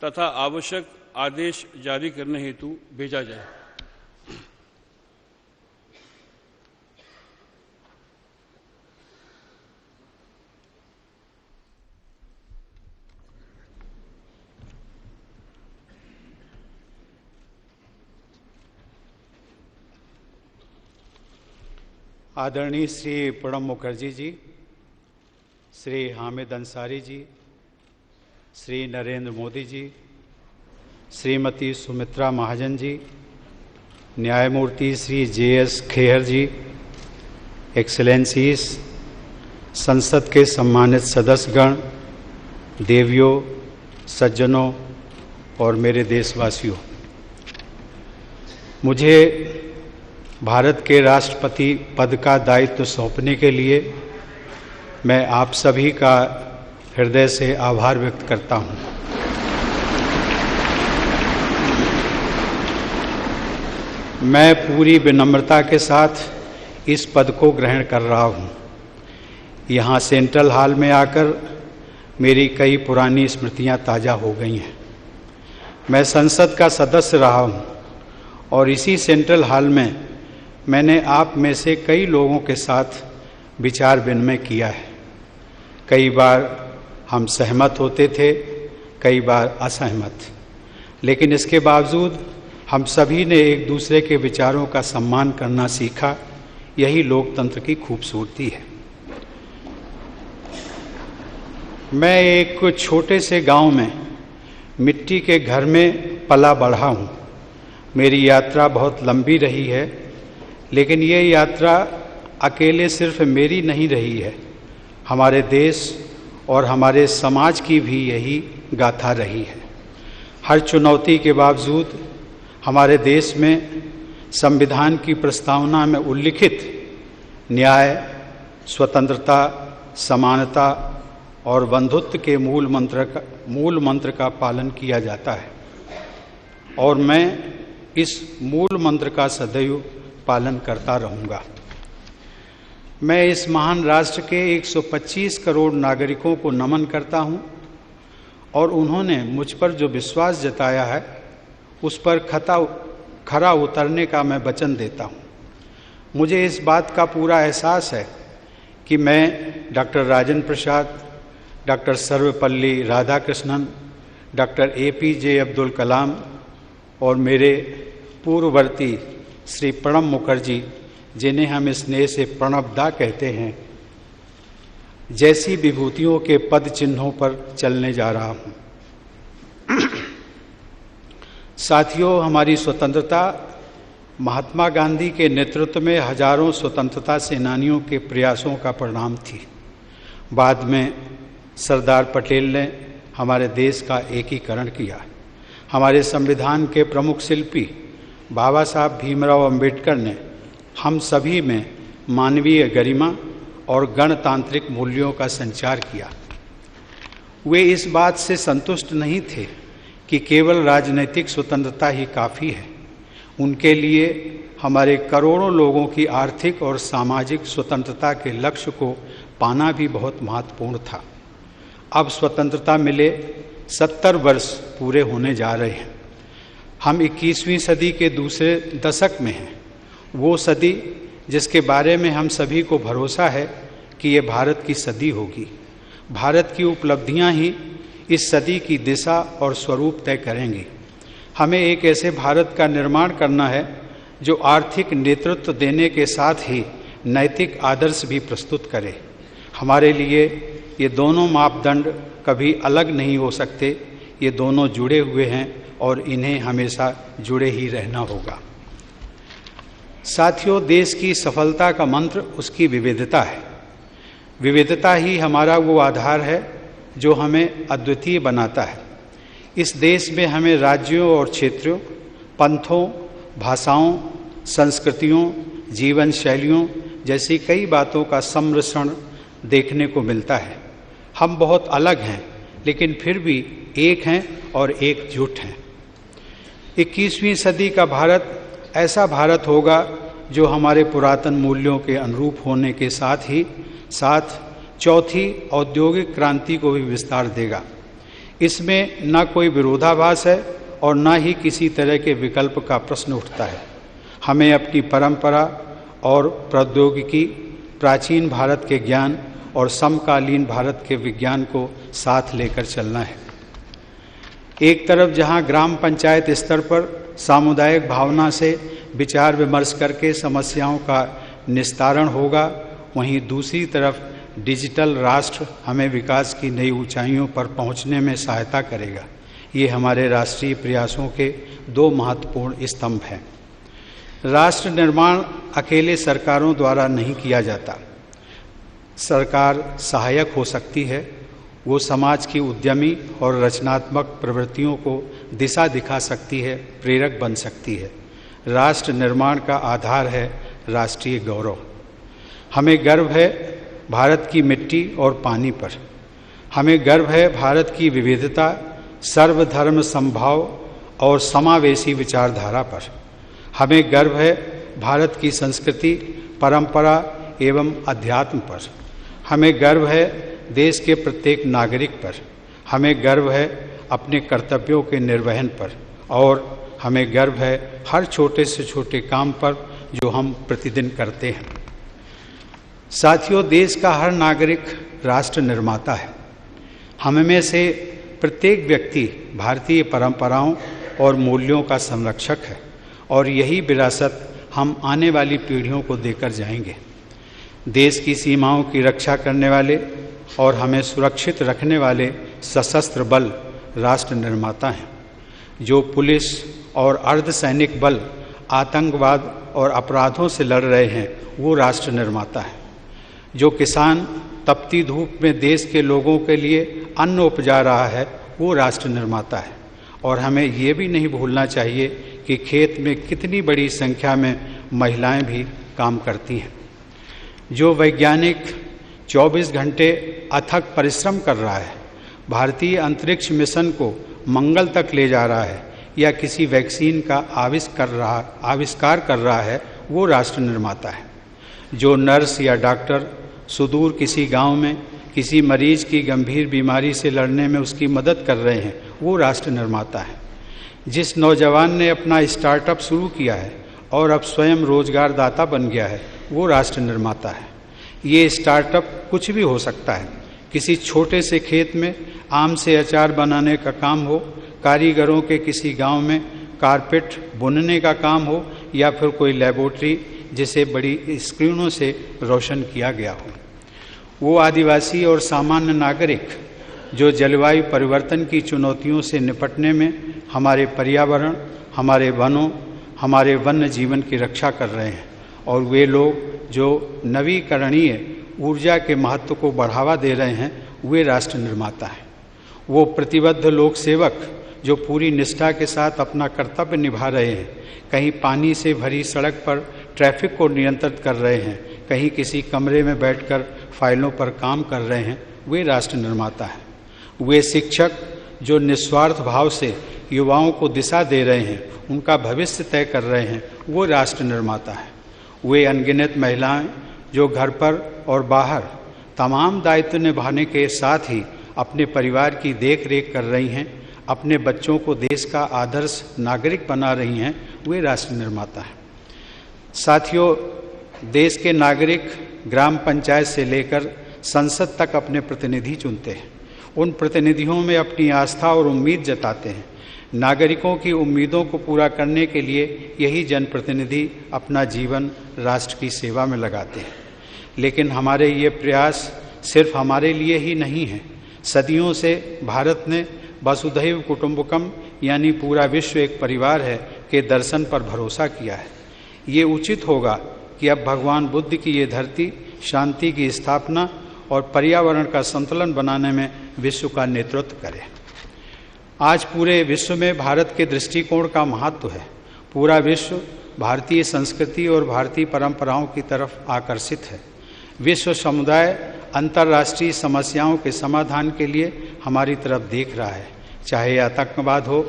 तथा आवश्यक आदेश जारी करने हेतु भेजा जाए। आदरणीय श्री प्रणब मुखर्जी जी, श्री हामिद अंसारी जी, श्री नरेंद्र मोदी जी, श्रीमती सुमित्रा महाजन जी, न्यायमूर्ति श्री JS खेहर जी, एक्सेलेंसीज, संसद के सम्मानित सदस्यगण, देवियों, सज्जनों और मेरे देशवासियों, मुझे भारत के राष्ट्रपति पद का दायित्व सौंपने के लिए मैं आप सभी का हृदय से आभार व्यक्त करता हूं। मैं पूरी विनम्रता के साथ इस पद को ग्रहण कर रहा हूं। यहाँ सेंट्रल हॉल में आकर मेरी कई पुरानी स्मृतियां ताज़ा हो गई हैं। मैं संसद का सदस्य रहा हूं और इसी सेंट्रल हॉल में मैंने आप में से कई लोगों के साथ विचार विनिमय किया है। कई बार हम सहमत होते थे, कई बार असहमत, लेकिन इसके बावजूद हम सभी ने एक दूसरे के विचारों का सम्मान करना सीखा। यही लोकतंत्र की खूबसूरती है। मैं एक छोटे से गांव में मिट्टी के घर में पला बढ़ा हूं। मेरी यात्रा बहुत लंबी रही है, लेकिन ये यात्रा अकेले सिर्फ मेरी नहीं रही है। हमारे देश और हमारे समाज की भी यही गाथा रही है। हर चुनौती के बावजूद हमारे देश में संविधान की प्रस्तावना में उल्लिखित न्याय, स्वतंत्रता, समानता और बंधुत्व के मूल मंत्र का पालन किया जाता है और मैं इस मूल मंत्र का सदैव पालन करता रहूँगा। मैं इस महान राष्ट्र के 125 करोड़ नागरिकों को नमन करता हूँ और उन्होंने मुझ पर जो विश्वास जताया है उस पर खरा उतरने का मैं वचन देता हूँ। मुझे इस बात का पूरा एहसास है कि मैं doctor Rajendra Prasad, doctor Sarvepalli Radhakrishnan, doctor APJ Abdul Kalam और मेरे पूर्ववर्ती श्री प्रणब मुखर्जी, जिन्हें हम स्नेह से प्रणबदा कहते हैं, जैसी विभूतियों के पद चिन्हों पर चलने जा रहा हूँ। साथियों, हमारी स्वतंत्रता महात्मा गांधी के नेतृत्व में हजारों स्वतंत्रता सेनानियों के प्रयासों का परिणाम थी। बाद में सरदार पटेल ने हमारे देश का एकीकरण किया। हमारे संविधान के प्रमुख शिल्पी बाबा साहब भीमराव अंबेडकर ने हम सभी में मानवीय गरिमा और गणतांत्रिक मूल्यों का संचार किया। वे इस बात से संतुष्ट नहीं थे कि केवल राजनीतिक स्वतंत्रता ही काफ़ी है। उनके लिए हमारे करोड़ों लोगों की आर्थिक और सामाजिक स्वतंत्रता के लक्ष्य को पाना भी बहुत महत्वपूर्ण था। अब स्वतंत्रता मिले 70 वर्ष पूरे होने जा रहे हैं। हम 21वीं सदी के दूसरे दशक में हैं। वो सदी जिसके बारे में हम सभी को भरोसा है कि ये भारत की सदी होगी। भारत की उपलब्धियां ही इस सदी की दिशा और स्वरूप तय करेंगी। हमें एक ऐसे भारत का निर्माण करना है जो आर्थिक नेतृत्व देने के साथ ही नैतिक आदर्श भी प्रस्तुत करे। हमारे लिए ये दोनों मापदंड कभी अलग नहीं हो सकते। ये दोनों जुड़े हुए हैं और इन्हें हमेशा जुड़े ही रहना होगा। साथियों, देश की सफलता का मंत्र उसकी विविधता है। विविधता ही हमारा वो आधार है जो हमें अद्वितीय बनाता है। इस देश में हमें राज्यों और क्षेत्रों, पंथों, भाषाओं, संस्कृतियों, जीवन शैलियों जैसी कई बातों का सम्मिश्रण देखने को मिलता है। हम बहुत अलग हैं, लेकिन फिर भी एक हैं और एकजुट हैं। 21वीं सदी का भारत ऐसा भारत होगा जो हमारे पुरातन मूल्यों के अनुरूप होने के साथ चौथी औद्योगिक क्रांति को भी विस्तार देगा। इसमें न कोई विरोधाभास है और न ही किसी तरह के विकल्प का प्रश्न उठता है। हमें अपनी परंपरा और प्रौद्योगिकी, प्राचीन भारत के ज्ञान और समकालीन भारत के विज्ञान को साथ लेकर चलना है। एक तरफ जहां ग्राम पंचायत स्तर पर सामुदायिक भावना से विचार विमर्श करके समस्याओं का निस्तारण होगा, वहीं दूसरी तरफ डिजिटल राष्ट्र हमें विकास की नई ऊंचाइयों पर पहुंचने में सहायता करेगा। ये हमारे राष्ट्रीय प्रयासों के दो महत्वपूर्ण स्तंभ हैं। राष्ट्र निर्माण अकेले सरकारों द्वारा नहीं किया जाता। सरकार सहायक हो सकती है, वो समाज की उद्यमी और रचनात्मक प्रवृत्तियों को दिशा दिखा सकती है, प्रेरक बन सकती है। राष्ट्र निर्माण का आधार है राष्ट्रीय गौरव। हमें गर्व है भारत की मिट्टी और पानी पर। हमें गर्व है भारत की विविधता, सर्वधर्म समभाव और समावेशी विचारधारा पर। हमें गर्व है भारत की संस्कृति, परंपरा एवं अध्यात्म पर। हमें गर्व है देश के प्रत्येक नागरिक पर। हमें गर्व है अपने कर्तव्यों के निर्वहन पर, और हमें गर्व है हर छोटे से छोटे काम पर जो हम प्रतिदिन करते हैं। साथियों, देश का हर नागरिक राष्ट्र निर्माता है। हम में से प्रत्येक व्यक्ति भारतीय परंपराओं और मूल्यों का संरक्षक है, और यही विरासत हम आने वाली पीढ़ियों को देकर जाएंगे। देश की सीमाओं की रक्षा करने वाले और हमें सुरक्षित रखने वाले सशस्त्र बल राष्ट्र निर्माता हैं। जो पुलिस और अर्धसैनिक बल आतंकवाद और अपराधों से लड़ रहे हैं, वो राष्ट्र निर्माता है। जो किसान तपती धूप में देश के लोगों के लिए अन्न उपजा रहा है, वो राष्ट्र निर्माता है। और हमें ये भी नहीं भूलना चाहिए कि खेत में कितनी बड़ी संख्या में महिलाएं भी काम करती हैं। जो वैज्ञानिक 24 घंटे अथक परिश्रम कर रहा है, भारतीय अंतरिक्ष मिशन को मंगल तक ले जा रहा है, या किसी वैक्सीन का आविष्कार कर रहा है, वो राष्ट्र निर्माता है। जो नर्स या डॉक्टर सुदूर किसी गांव में किसी मरीज की गंभीर बीमारी से लड़ने में उसकी मदद कर रहे हैं, वो राष्ट्र निर्माता है। जिस नौजवान ने अपना स्टार्टअप शुरू किया है और अब स्वयं रोजगारदाता बन गया है, वो राष्ट्र निर्माता है। ये स्टार्टअप कुछ भी हो सकता है। किसी छोटे से खेत में आम से अचार बनाने का काम हो, कारीगरों के किसी गांव में कारपेट बुनने का काम हो, या फिर कोई लेबोरेटरी जिसे बड़ी स्क्रीनों से रोशन किया गया हो। वो आदिवासी और सामान्य नागरिक जो जलवायु परिवर्तन की चुनौतियों से निपटने में हमारे पर्यावरण, हमारे वनों, हमारे वन्य जीवन की रक्षा कर रहे हैं। और वे लोग जो नवीकरणीय ऊर्जा के महत्व को बढ़ावा दे रहे हैं, वे राष्ट्र निर्माता हैं। वो प्रतिबद्ध लोक सेवक जो पूरी निष्ठा के साथ अपना कर्तव्य निभा रहे हैं, कहीं पानी से भरी सड़क पर ट्रैफिक को नियंत्रित कर रहे हैं, कहीं किसी कमरे में बैठकर फाइलों पर काम कर रहे हैं, वे राष्ट्र निर्माता हैं। वे शिक्षक जो निस्वार्थ भाव से युवाओं को दिशा दे रहे हैं, उनका भविष्य तय कर रहे हैं, वो राष्ट्र निर्माता हैं। वे अनगिनत महिलाएं जो घर पर और बाहर तमाम दायित्व निभाने के साथ ही अपने परिवार की देख रेख कर रही हैं, अपने बच्चों को देश का आदर्श नागरिक बना रही हैं, वे राष्ट्र निर्माता हैं। साथियों, देश के नागरिक ग्राम पंचायत से लेकर संसद तक अपने प्रतिनिधि चुनते हैं। उन प्रतिनिधियों में अपनी आस्था और उम्मीद जताते हैं। नागरिकों की उम्मीदों को पूरा करने के लिए यही जनप्रतिनिधि अपना जीवन राष्ट्र की सेवा में लगाते हैं। लेकिन हमारे ये प्रयास सिर्फ हमारे लिए ही नहीं है। सदियों से भारत ने वसुधैव कुटुंबकम यानी पूरा विश्व एक परिवार है के दर्शन पर भरोसा किया है। ये उचित होगा कि अब भगवान बुद्ध की ये धरती शांति की स्थापना और पर्यावरण का संतुलन बनाने में विश्व का नेतृत्व करे। आज पूरे विश्व में भारत के दृष्टिकोण का महत्व है। पूरा विश्व भारतीय संस्कृति और भारतीय परंपराओं की तरफ आकर्षित है। विश्व समुदाय अंतर्राष्ट्रीय समस्याओं के समाधान के लिए हमारी तरफ देख रहा है, चाहे आतंकवाद हो,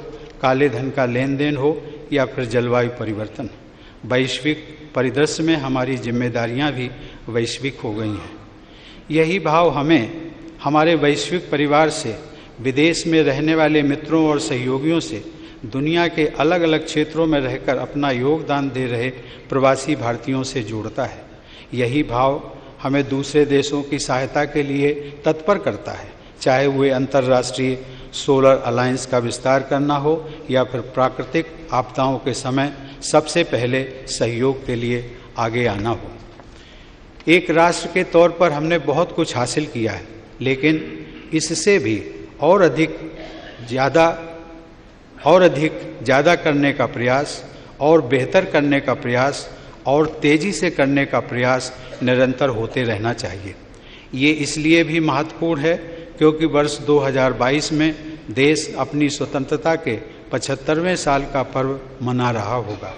काले धन का लेन देन हो या फिर जलवायु परिवर्तन। वैश्विक परिदृश्य में हमारी जिम्मेदारियां भी वैश्विक हो गई हैं। यही भाव हमें हमारे वैश्विक परिवार से, विदेश में रहने वाले मित्रों और सहयोगियों से, दुनिया के अलग अलग क्षेत्रों में रहकर अपना योगदान दे रहे प्रवासी भारतीयों से जोड़ता है। यही भाव हमें दूसरे देशों की सहायता के लिए तत्पर करता है, चाहे वे अंतर्राष्ट्रीय सोलर अलायंस का विस्तार करना हो या फिर प्राकृतिक आपदाओं के समय सबसे पहले सहयोग के लिए आगे आना हो। एक राष्ट्र के तौर पर हमने बहुत कुछ हासिल किया है, लेकिन इससे भी और अधिक ज़्यादा करने का प्रयास और बेहतर करने का प्रयास और तेज़ी से करने का प्रयास निरंतर होते रहना चाहिए। ये इसलिए भी महत्वपूर्ण है क्योंकि वर्ष 2022 में देश अपनी स्वतंत्रता के 75वें साल का पर्व मना रहा होगा।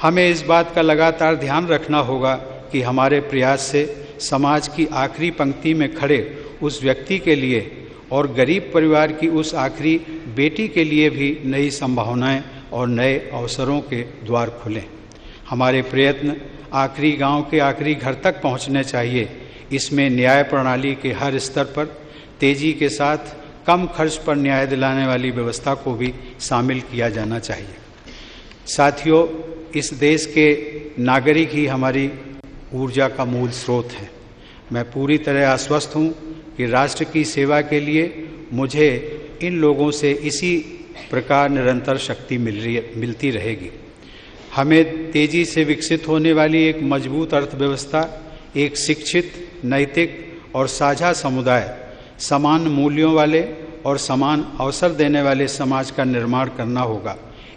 हमें इस बात का लगातार ध्यान रखना होगा कि हमारे प्रयास से समाज की आखिरी पंक्ति में खड़े उस व्यक्ति के लिए और गरीब परिवार की उस आखिरी बेटी के लिए भी नई संभावनाएं और नए अवसरों के द्वार खुलें। हमारे प्रयत्न आखिरी गांव के आखिरी घर तक पहुंचने चाहिए। इसमें न्याय प्रणाली के हर स्तर पर तेजी के साथ कम खर्च पर न्याय दिलाने वाली व्यवस्था को भी शामिल किया जाना चाहिए। साथियों, इस देश के नागरिक ही हमारी ऊर्जा का मूल स्रोत हैं। मैं पूरी तरह आश्वस्त हूँ कि राष्ट्र की सेवा के लिए मुझे इन लोगों से इसी प्रकार निरंतर शक्ति मिलती रहेगी। हमें तेजी से विकसित होने वाली एक मजबूत अर्थव्यवस्था, एक शिक्षित, नैतिक और साझा समुदाय, समान मूल्यों वाले और समान अवसर देने वाले समाज का निर्माण करना होगा।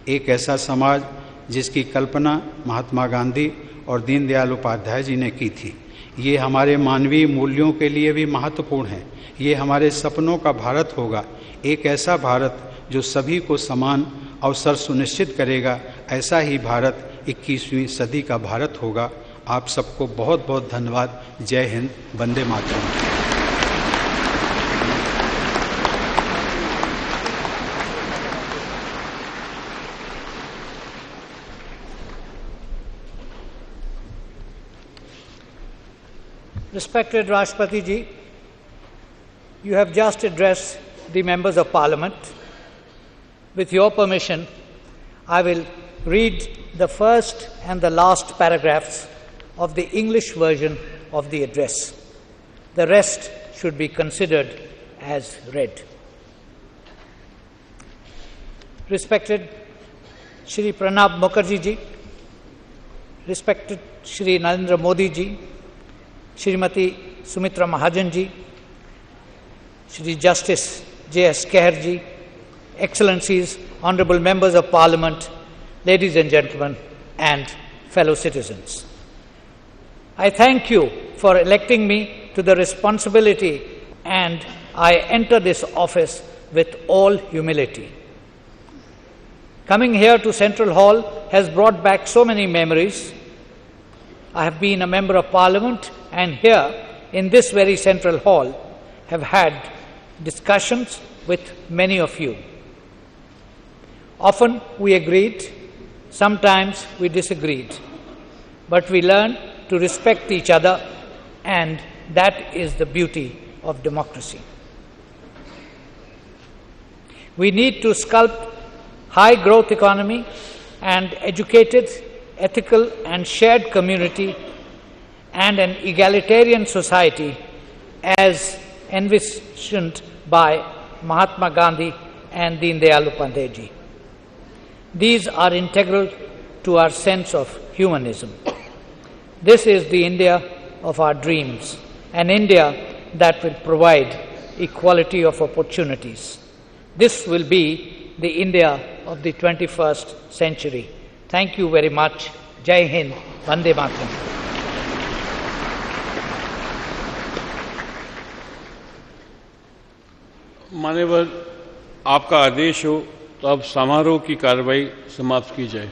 एक ऐसा समाज जिसकी कल्पना महात्मा गांधी और दीनदयाल उपाध्याय जी ने की थी। ये हमारे मानवीय मूल्यों के लिए भी महत्वपूर्ण है। ये हमारे सपनों का भारत होगा, एक ऐसा भारत जो सभी को समान अवसर सुनिश्चित करेगा। ऐसा ही भारत 21वीं सदी का भारत होगा। आप सबको बहुत बहुत धन्यवाद। जय Hind, Vande Mataram. Respected Rashtrapati Ji, you have just addressed the members of Parliament. With your permission, I will read the first and the last paragraphs of the English version of the address. The rest should be considered as read. Respected Shri Pranab Mukherjee Ji, respected Shri Narendra Modi Ji, Shrimati Sumitra Mahajan Ji, Shri Justice J.S. Kher Ji, Excellencies, Honourable Members of Parliament, ladies and gentlemen, and fellow citizens. I thank you for electing me to the responsibility, and I enter this office with all humility. Coming here to Central Hall has brought back so many memories. I have been a member of Parliament, and here in this very Central Hall have had discussions with many of you. Often we agreed, sometimes we disagreed, but we learned to respect each other, and that is the beauty of democracy. We need to sculpt high growth economy and educated, ethical and shared community and an egalitarian society as envisioned by Mahatma Gandhi and Deen-Dayal Upadhyay Ji. These are integral to our sense of humanism. This is the India of our dreams, an India that will provide equality of opportunities. This will be the India of the 21st century. Thank you very much. Jai Hind, Vande Mataram. मान्यवर, आपका आदेश हो तो अब समारोह की कार्रवाई समाप्त की जाए।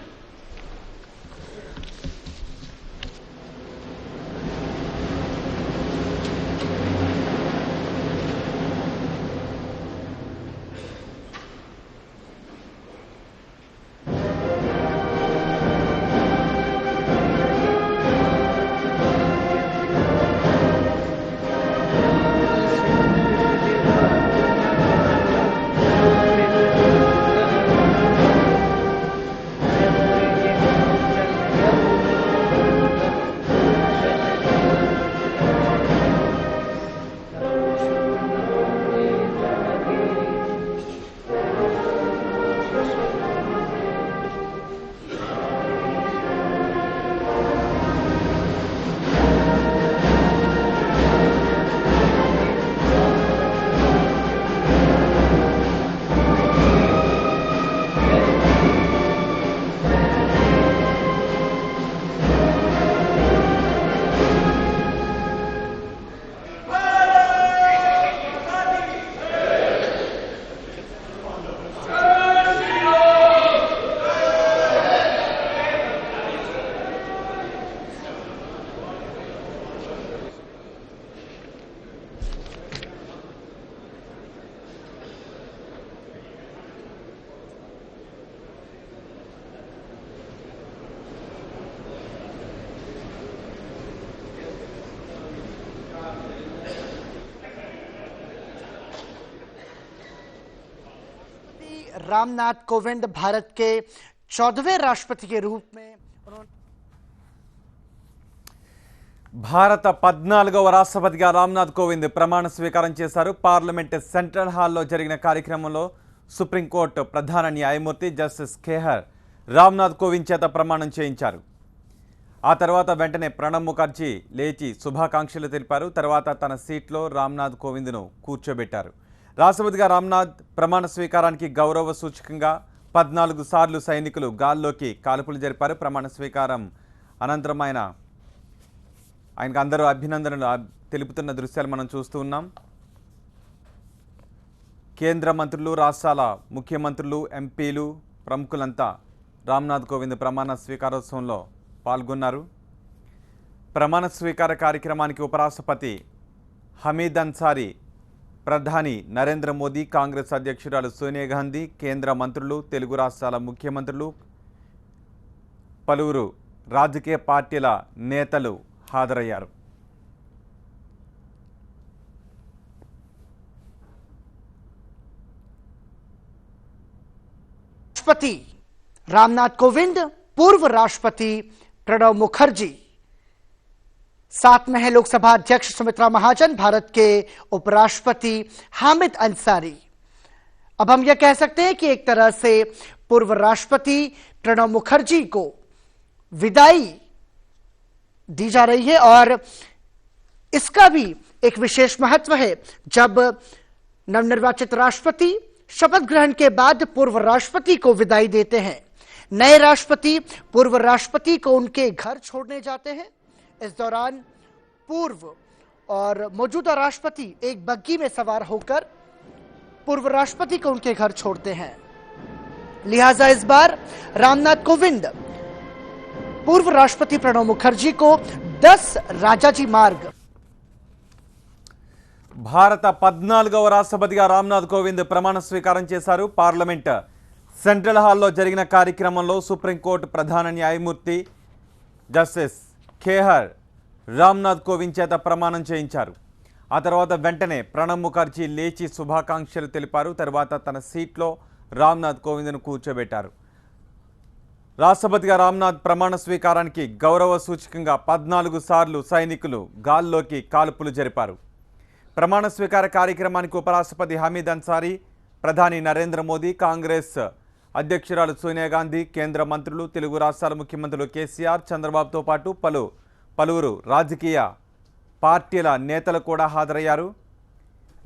रामनाथ कोविंद भारत के 14वें राष्ट्रपति के रूप में భారత 14వ రాష్ట్రపతిగా రామ్నాథ్ కోవింద్ ప్రమాణ స్వీకారం చేశారు. పార్లమెంట్ సెంట్రల్ హాల్లో జరిగిన కార్యక్రమంలో సుప్రీంకోర్టు ప్రధాన న్యాయమూర్తి జస్టిస్ ఖేహర్ రామ్నాథ్ కోవింద్ చేత ప్రమాణం చేయించారు. ఆ తర్వాత వెంటనే ప్రణబ్ ముఖర్జీ లేచి శుభాకాంక్షలు తెలిపారు. తర్వాత తన సీట్లో రామ్నాథ్ కోవింద్ను కూర్చోబెట్టారు. రాష్ట్రపతిగా రామ్నాథ్ ప్రమాణ స్వీకారానికి గౌరవ సూచకంగా 14 సార్లు సైనికులు గాల్లోకి కాల్పులు జరిపారు. ప్రమాణ స్వీకారం అనంతరం ఆయనకు అందరూ అభినందనలు తెలుపుతున్న దృశ్యాలు మనం చూస్తూ ఉన్నాం. కేంద్ర మంత్రులు, రాష్ట్రాల ముఖ్యమంత్రులు, ఎంపీలు, ప్రముఖులంతా రామ్నాథ్ కోవింద్ ప్రమాణ స్వీకారోత్సవంలో పాల్గొన్నారు. ప్రమాణ స్వీకార కార్యక్రమానికి ఉపరాష్ట్రపతి హమీద్ అన్సారీ, ప్రధాని నరేంద్ర మోదీ, కాంగ్రెస్ అధ్యక్షురాలు సోనియా గాంధీ, కేంద్ర మంత్రులు, తెలుగు రాష్ట్రాల ముఖ్యమంత్రులు, పలువురు రాజకీయ పార్టీల నేతలు హాజరయ్యారు. राष्ट्रपति रामनाथ कोविंद, पूर्व राष्ट्रपति प्रणब मुखर्जी, साथ में है लोकसभा अध्यक्ष सुमित्रा महाजन, भारत के उपराष्ट्रपति हामिद अंसारी। अब हम यह कह सकते हैं कि एक तरह से पूर्व राष्ट्रपति प्रणब मुखर्जी को विदाई दी जा रही है और इसका भी एक विशेष महत्व है। जब नवनिर्वाचित राष्ट्रपति शपथ ग्रहण के बाद पूर्व राष्ट्रपति को विदाई देते हैं, नए राष्ट्रपति पूर्व राष्ट्रपति को उनके घर छोड़ने जाते हैं। इस दौरान पूर्व और मौजूदा राष्ट्रपति एक बग्गी में सवार होकर पूर्व राष्ट्रपति को उनके घर छोड़ते हैं। लिहाजा इस बार रामनाथ कोविंद पूर्व राष्ट्रपति प्रणब मुखर्जी को 10 राजाजी मार्ग భారత 14వ రాష్ట్రపతిగా రామ్నాథ్ కోవింద్ ప్రమాణ స్వీకారం చేశారు. పార్లమెంట్ సెంట్రల్ హాల్లో జరిగిన కార్యక్రమంలో సుప్రీంకోర్టు ప్రధాన న్యాయమూర్తి జస్టిస్ ఖేహర్ రామ్నాథ్ కోవింద్ చేత ప్రమాణం చేయించారు. ఆ తర్వాత వెంటనే ప్రణబ్ ముఖర్జీ లేచి శుభాకాంక్షలు తెలిపారు. తర్వాత తన సీట్లో రామ్నాథ్ కోవింద్ను కూర్చోబెట్టారు. రాష్ట్రపతిగా రామ్నాథ్ ప్రమాణ స్వీకారానికి గౌరవ సూచకంగా 14 సార్లు సైనికులు గాల్లోకి కాల్పులు జరిపారు. ప్రమాణ స్వీకార కార్యక్రమానికి ఉపరాష్ట్రపతి హమీద్ అన్సారీ, ప్రధాని నరేంద్ర మోదీ, కాంగ్రెస్ అధ్యక్షురాలు సోనియా గాంధీ, కేంద్ర మంత్రులు, తెలుగు రాష్ట్రాల ముఖ్యమంత్రులు కేసీఆర్, చంద్రబాబుతో పాటు పలువురు రాజకీయ పార్టీల నేతలు కూడా హాజరయ్యారు.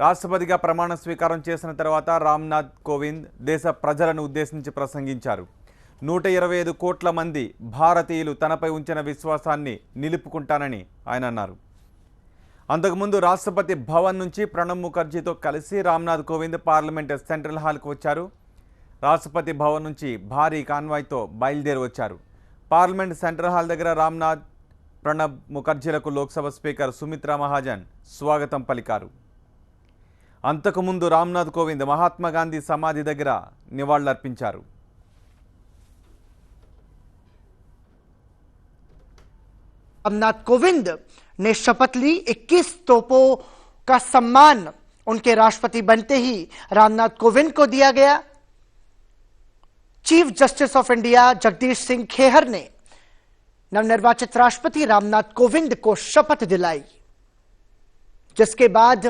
రాష్ట్రపతిగా ప్రమాణ స్వీకారం చేసిన తర్వాత రామ్నాథ్ కోవింద్ దేశ ప్రజలను ఉద్దేశించి ప్రసంగించారు. 125 కోట్ల మంది భారతీయులు తనపై ఉంచిన విశ్వాసాన్ని నిలుపుకుంటానని ఆయన అన్నారు. అంతకుముందు రాష్ట్రపతి భవన్ నుంచి ప్రణబ్ ముఖర్జీతో కలిసి రామ్నాథ్ కోవింద్ పార్లమెంట్ సెంట్రల్ హాల్కు వచ్చారు. రాష్ట్రపతి భవన్ నుంచి భారీ కాన్వాయ్తో బయలుదేరి వచ్చారు. పార్లమెంట్ సెంట్రల్ హాల్ దగ్గర రామ్నాథ్, ప్రణబ్ ముఖర్జీలకు లోక్సభ స్పీకర్ సుమిత్రా మహాజన్ స్వాగతం పలికారు. అంతకుముందు రామ్నాథ్ కోవింద్ మహాత్మా గాంధీ సమాధి దగ్గర నివాళులర్పించారు. रामनाथ कोविंद ने शपथ ली। 21 तोपों का सम्मान उनके राष्ट्रपति बनते ही रामनाथ कोविंद को दिया गया। Chief justice of India Jagdish Singh Khehar ने नवनिर्वाचित राष्ट्रपति रामनाथ कोविंद को शपथ दिलाई, जिसके बाद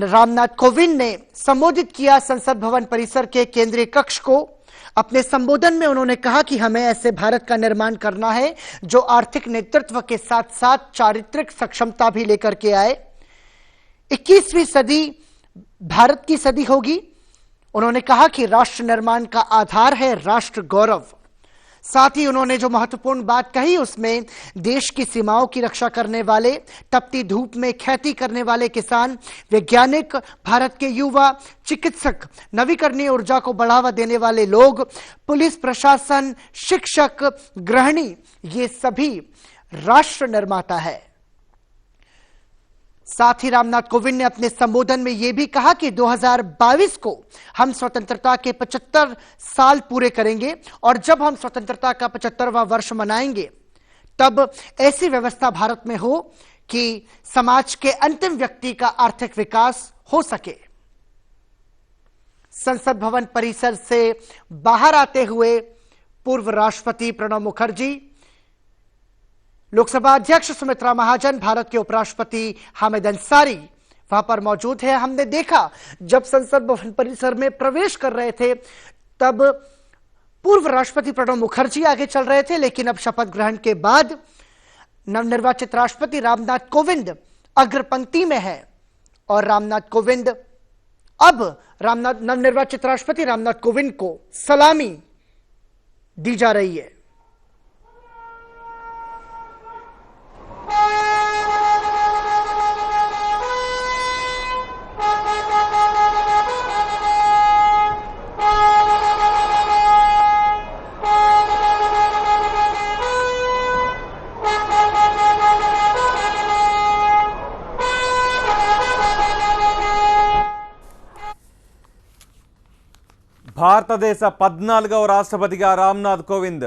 रामनाथ कोविंद ने संबोधित किया संसद भवन परिसर के केंद्रीय कक्ष को। अपने संबोधन में उन्होंने कहा कि हमें ऐसे भारत का निर्माण करना है जो आर्थिक नेतृत्व के साथ साथ चारित्रिक सक्षमता भी लेकर के आए। 21वीं सदी भारत की सदी होगी। उन्होंने कहा कि राष्ट्र निर्माण का आधार है राष्ट्र गौरव। साथ ही उन्होंने जो महत्वपूर्ण बात कही उसमें देश की सीमाओं की रक्षा करने वाले, तपती धूप में खेती करने वाले किसान, वैज्ञानिक, भारत के युवा, चिकित्सक, नवीकरणीय ऊर्जा को बढ़ावा देने वाले लोग, पुलिस प्रशासन, शिक्षक, गृहिणी, ये सभी राष्ट्र निर्माता है। साथ ही रामनाथ कोविंद ने अपने संबोधन में यह भी कहा कि 2022 को हम स्वतंत्रता के 75 साल पूरे करेंगे और जब हम स्वतंत्रता का 75वां वर्ष मनाएंगे तब ऐसी व्यवस्था भारत में हो कि समाज के अंतिम व्यक्ति का आर्थिक विकास हो सके। संसद भवन परिसर से बाहर आते हुए पूर्व राष्ट्रपति प्रणब मुखर्जी, लोकसभा अध्यक्ष सुमित्रा महाजन, भारत के उपराष्ट्रपति हामिद अंसारी वहां पर मौजूद है। हमने देखा जब संसद भवन परिसर में प्रवेश कर रहे थे तब पूर्व राष्ट्रपति प्रणब मुखर्जी आगे चल रहे थे, लेकिन अब शपथ ग्रहण के बाद नवनिर्वाचित राष्ट्रपति रामनाथ कोविंद अग्र पंक्ति में है और नवनिर्वाचित राष्ट्रपति रामनाथ कोविंद को सलामी दी जा रही है। భారతదేశ 14వ రాష్ట్రపతిగా రామ్నాథ్ కోవింద్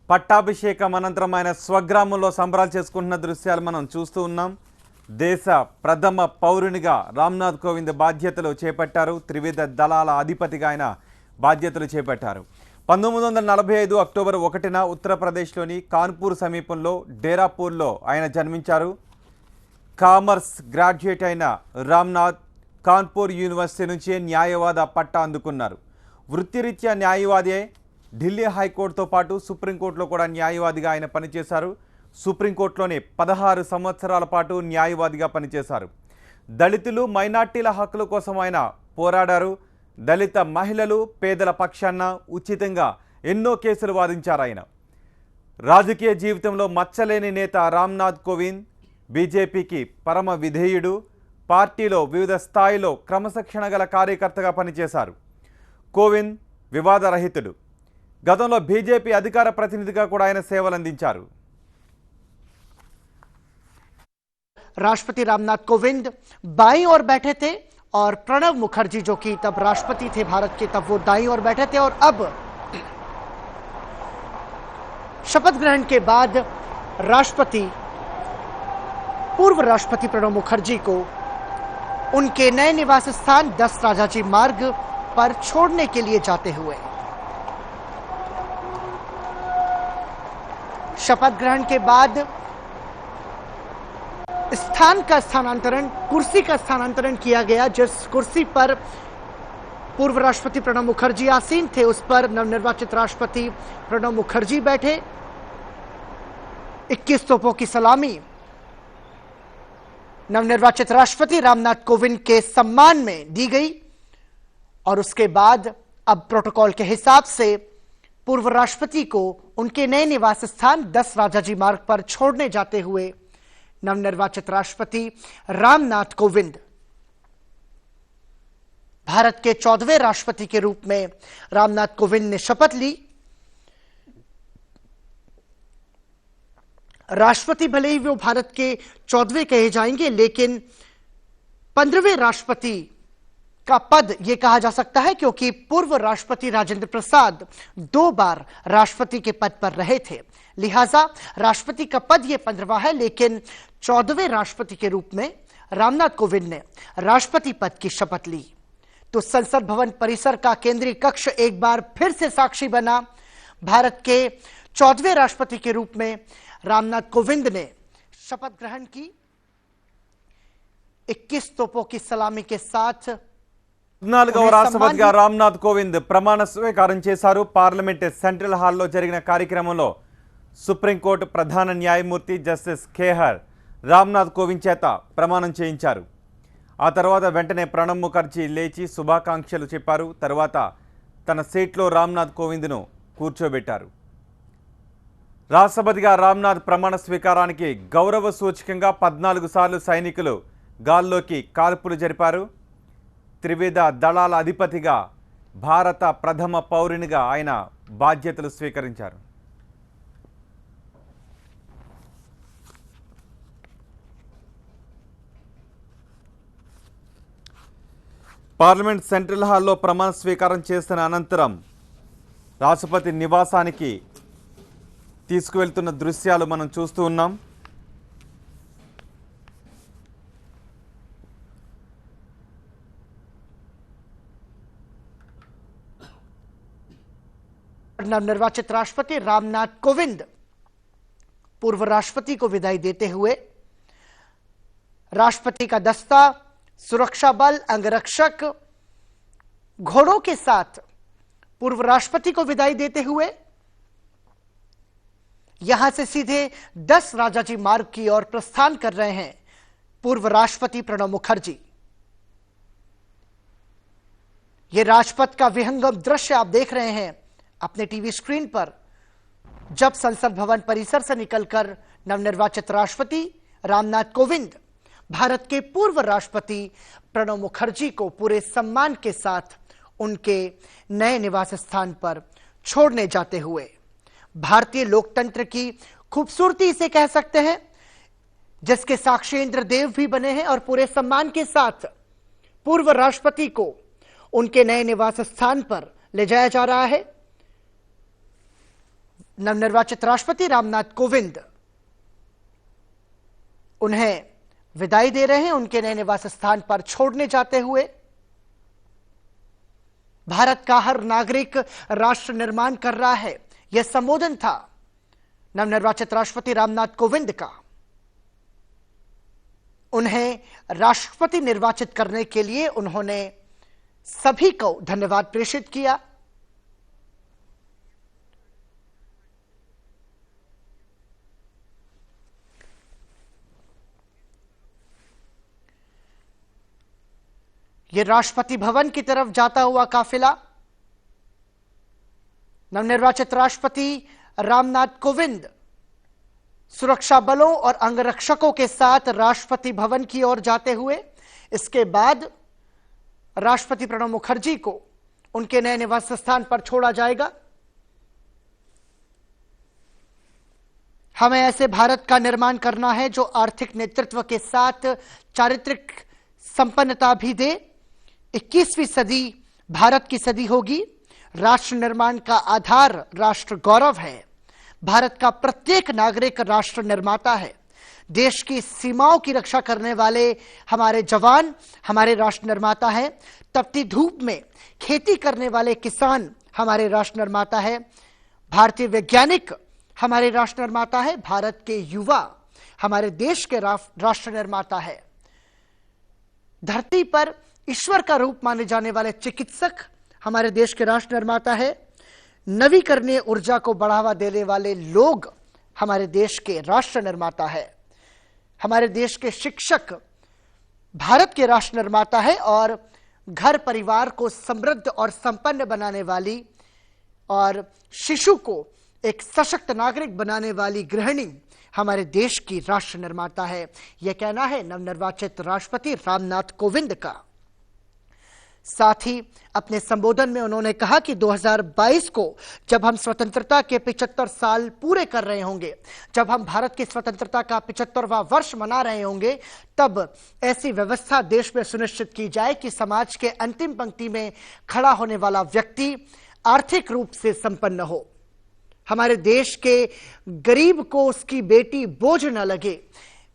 పట్టాభిషేకం అనంతరం ఆయన స్వగ్రామంలో సంబరాలు చేసుకుంటున్న దృశ్యాలు మనం చూస్తూ ఉన్నాం. దేశ ప్రథమ పౌరునిగా రామ్నాథ్ కోవింద్ బాధ్యతలు చేపట్టారు. త్రివిధ దళాల అధిపతిగా ఆయన బాధ్యతలు చేపట్టారు. 1945 అక్టోబర్ 1న ఉత్తరప్రదేశ్లోని కాన్పూర్ సమీపంలో డేరాపూర్లో ఆయన జన్మించారు. కామర్స్ గ్రాడ్యుయేట్ అయిన రామ్నాథ్ కాన్పూర్ యూనివర్సిటీ నుంచి న్యాయవాద పట్టా అందుకున్నారు. వృత్తిరీత్యా న్యాయవాది, ఢిల్లీ హైకోర్టుతో పాటు సుప్రీంకోర్టులో కూడా న్యాయవాదిగా ఆయన పనిచేశారు. సుప్రీంకోర్టులోని 16 సంవత్సరాల పాటు న్యాయవాదిగా పనిచేశారు. దళితులు, మైనార్టీల హక్కుల కోసం ఆయన పోరాడారు. దళిత మహిళలు, పేదల పక్షాన ఉచితంగా ఎన్నో కేసులు వాదించారు ఆయన. రాజకీయ జీవితంలో మచ్చలేని నేత రామ్నాథ్ కోవింద్ బీజేపీకి పరమ విధేయుడు. పార్టీలో వివిధ స్థాయిలో క్రమశిక్షణ గల కార్యకర్తగా పనిచేశారు. కోవింద్ వివాదరహితుడు. గతంలో బీజేపీ అధికార ప్రతినిధిగా కూడా ఆయన సేవలందించారు. राष्ट्रपति रामनाथ कोविंद बाईं ओर बैठे थे और प्रणब मुखर्जी जो कि तब राष्ट्रपति थे भारत के, तब वो दाईं ओर बैठे थे। और अब शपथ ग्रहण के बाद राष्ट्रपति पूर्व राष्ट्रपति प्रणब मुखर्जी को उनके नए निवास स्थान 10 राजाजी मार्ग पर छोड़ने के लिए जाते हुए शपथ ग्रहण के बाद स्थान का स्थानांतरण, कुर्सी का स्थानांतरण किया गया। जिस कुर्सी पर पूर्व राष्ट्रपति प्रणब मुखर्जी आसीन थे उस पर नवनिर्वाचित राष्ट्रपति प्रणब मुखर्जी बैठे। 21 तोपों की सलामी नवनिर्वाचित राष्ट्रपति रामनाथ कोविंद के सम्मान में दी गई और उसके बाद अब प्रोटोकॉल के हिसाब से पूर्व राष्ट्रपति को उनके नए निवास स्थान 10 राजाजी मार्ग पर छोड़ने जाते हुए नवनिर्वाचित राष्ट्रपति रामनाथ कोविंद भारत के 14वें राष्ट्रपति के रूप में रामनाथ कोविंद ने शपथ ली। राष्ट्रपति भले ही वो भारत के 14वें कहे जाएंगे, लेकिन 15वें राष्ट्रपति का पद यह कहा जा सकता है क्योंकि पूर्व राष्ट्रपति राजेंद्र प्रसाद 2 बार राष्ट्रपति के पद पर रहे थे। लिहाजा राष्ट्रपति का पद यह 15वां है, लेकिन 14वें राष्ट्रपति के रूप में रामनाथ कोविंद ने राष्ट्रपति पद की शपथ ली। तो संसद भवन परिसर का केंद्रीय कक्ष एक बार फिर से साक्षी बना। भारत के 14वें राष्ट्रपति के रूप में रामनाथ कोविंद ने शपथ ग्रहण की। 21 तोपों की सलामी के साथ 14వ రాష్ట్రపతిగా రామ్నాథ్ కోవింద్ ప్రమాణ స్వీకారం చేశారు. పార్లమెంట్ సెంట్రల్ హాల్లో జరిగిన కార్యక్రమంలో సుప్రీంకోర్టు ప్రధాన న్యాయమూర్తి జస్టిస్ ఖేహర్ రామ్నాథ్ కోవింద్ చేత ప్రమాణం చేయించారు. ఆ తర్వాత వెంటనే ప్రణబ్ ముఖర్జీ లేచి శుభాకాంక్షలు చెప్పారు. తర్వాత తన సీట్లో రామ్నాథ్ కోవింద్ను కూర్చోబెట్టారు. రాష్ట్రపతిగా రామ్నాథ్ ప్రమాణ స్వీకారానికి గౌరవ సూచకంగా 14 సార్లు సైనికులు గాల్లోకి కాల్పులు జరిపారు. త్రివిధ దళాల అధిపతిగా భారత ప్రథమ పౌరునిగా ఆయన బాధ్యతలు స్వీకరించారు. పార్లమెంట్ సెంట్రల్ హాల్లో ప్రమాణ స్వీకారం చేసిన అనంతరం రాష్ట్రపతి నివాసానికి తీసుకువెళ్తున్న దృశ్యాలు మనం చూస్తూ ఉన్నాం. नवनिर्वाचित राष्ट्रपति रामनाथ कोविंद पूर्व राष्ट्रपति को विदाई देते हुए राष्ट्रपति का दस्ता, सुरक्षा बल, अंगरक्षक, घोड़ों के साथ पूर्व राष्ट्रपति को विदाई देते हुए यहां से सीधे 10 राजाजी मार्ग की ओर प्रस्थान कर रहे हैं पूर्व राष्ट्रपति प्रणब मुखर्जी। यह राजपथ का विहंगम दृश्य आप देख रहे हैं अपने टीवी स्क्रीन पर, जब संसद भवन परिसर से निकलकर नवनिर्वाचित राष्ट्रपति रामनाथ कोविंद भारत के पूर्व राष्ट्रपति प्रणब मुखर्जी को पूरे सम्मान के साथ उनके नए निवास स्थान पर छोड़ने जाते हुए। भारतीय लोकतंत्र की खूबसूरती इसे कह सकते हैं, जिसके साक्षी इंद्रदेव भी बने हैं, और पूरे सम्मान के साथ पूर्व राष्ट्रपति को उनके नए निवास स्थान पर ले जाया जा रहा है। नवनिर्वाचित राष्ट्रपति रामनाथ कोविंद उन्हें विदाई दे रहे हैं, उनके नए निवास स्थान पर छोड़ने जाते हुए। भारत का हर नागरिक राष्ट्र निर्माण कर रहा है, यह संबोधन था नवनिर्वाचित राष्ट्रपति रामनाथ कोविंद का। उन्हें राष्ट्रपति निर्वाचित करने के लिए उन्होंने सभी को धन्यवाद प्रेषित किया। यह राष्ट्रपति भवन की तरफ जाता हुआ काफिला नवनिर्वाचित राष्ट्रपति रामनाथ कोविंद सुरक्षा बलों और अंगरक्षकों के साथ राष्ट्रपति भवन की ओर जाते हुए, इसके बाद राष्ट्रपति प्रणब मुखर्जी को उनके नए निवास स्थान पर छोड़ा जाएगा। हमें ऐसे भारत का निर्माण करना है जो आर्थिक नेतृत्व के साथ चारित्रिक संपन्नता भी दे। 21वीं सदी भारत की सदी होगी। राष्ट्र निर्माण का आधार राष्ट्र गौरव है। भारत का प्रत्येक नागरिक राष्ट्र निर्माता है। देश की सीमाओं की रक्षा करने वाले हमारे जवान हमारे राष्ट्र निर्माता है। तपती धूप में खेती करने वाले किसान हमारे राष्ट्र निर्माता है। भारतीय वैज्ञानिक हमारे राष्ट्र निर्माता है। भारत के युवा हमारे देश के राष्ट्र निर्माता है। धरती पर ईश्वर का रूप माने जाने वाले चिकित्सक हमारे देश के राष्ट्र निर्माता है। नवीकरणीय ऊर्जा को बढ़ावा देने वाले लोग हमारे देश के राष्ट्र निर्माता है। हमारे देश के शिक्षक भारत के राष्ट्र निर्माता है। और घर परिवार को समृद्ध और संपन्न बनाने वाली और शिशु को एक सशक्त नागरिक बनाने वाली गृहिणी हमारे देश की राष्ट्र निर्माता है। यह कहना है नवनिर्वाचित राष्ट्रपति रामनाथ कोविंद का। साथ ही अपने संबोधन में उन्होंने कहा कि 2022 को जब हम स्वतंत्रता के 75 साल पूरे कर रहे होंगे, जब हम भारत की स्वतंत्रता का 75वां वर्ष मना रहे होंगे, तब ऐसी व्यवस्था देश में सुनिश्चित की जाए कि समाज के अंतिम पंक्ति में खड़ा होने वाला व्यक्ति आर्थिक रूप से संपन्न हो। हमारे देश के गरीब को उसकी बेटी बोझ न लगे,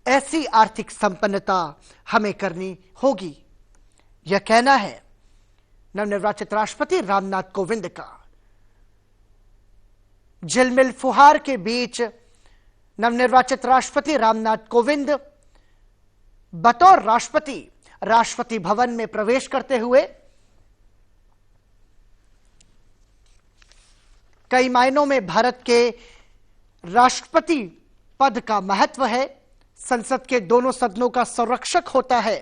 ऐसी आर्थिक संपन्नता हमें करनी होगी। यह कहना है नवनिर्वाचित राष्ट्रपति रामनाथ कोविंद का। झिलमिल फुहार के बीच नवनिर्वाचित राष्ट्रपति रामनाथ कोविंद बतौर राष्ट्रपति राष्ट्रपति भवन में प्रवेश करते हुए कई मायनों में भारत के राष्ट्रपति पद का महत्व है। संसद के दोनों सदनों का संरक्षक होता है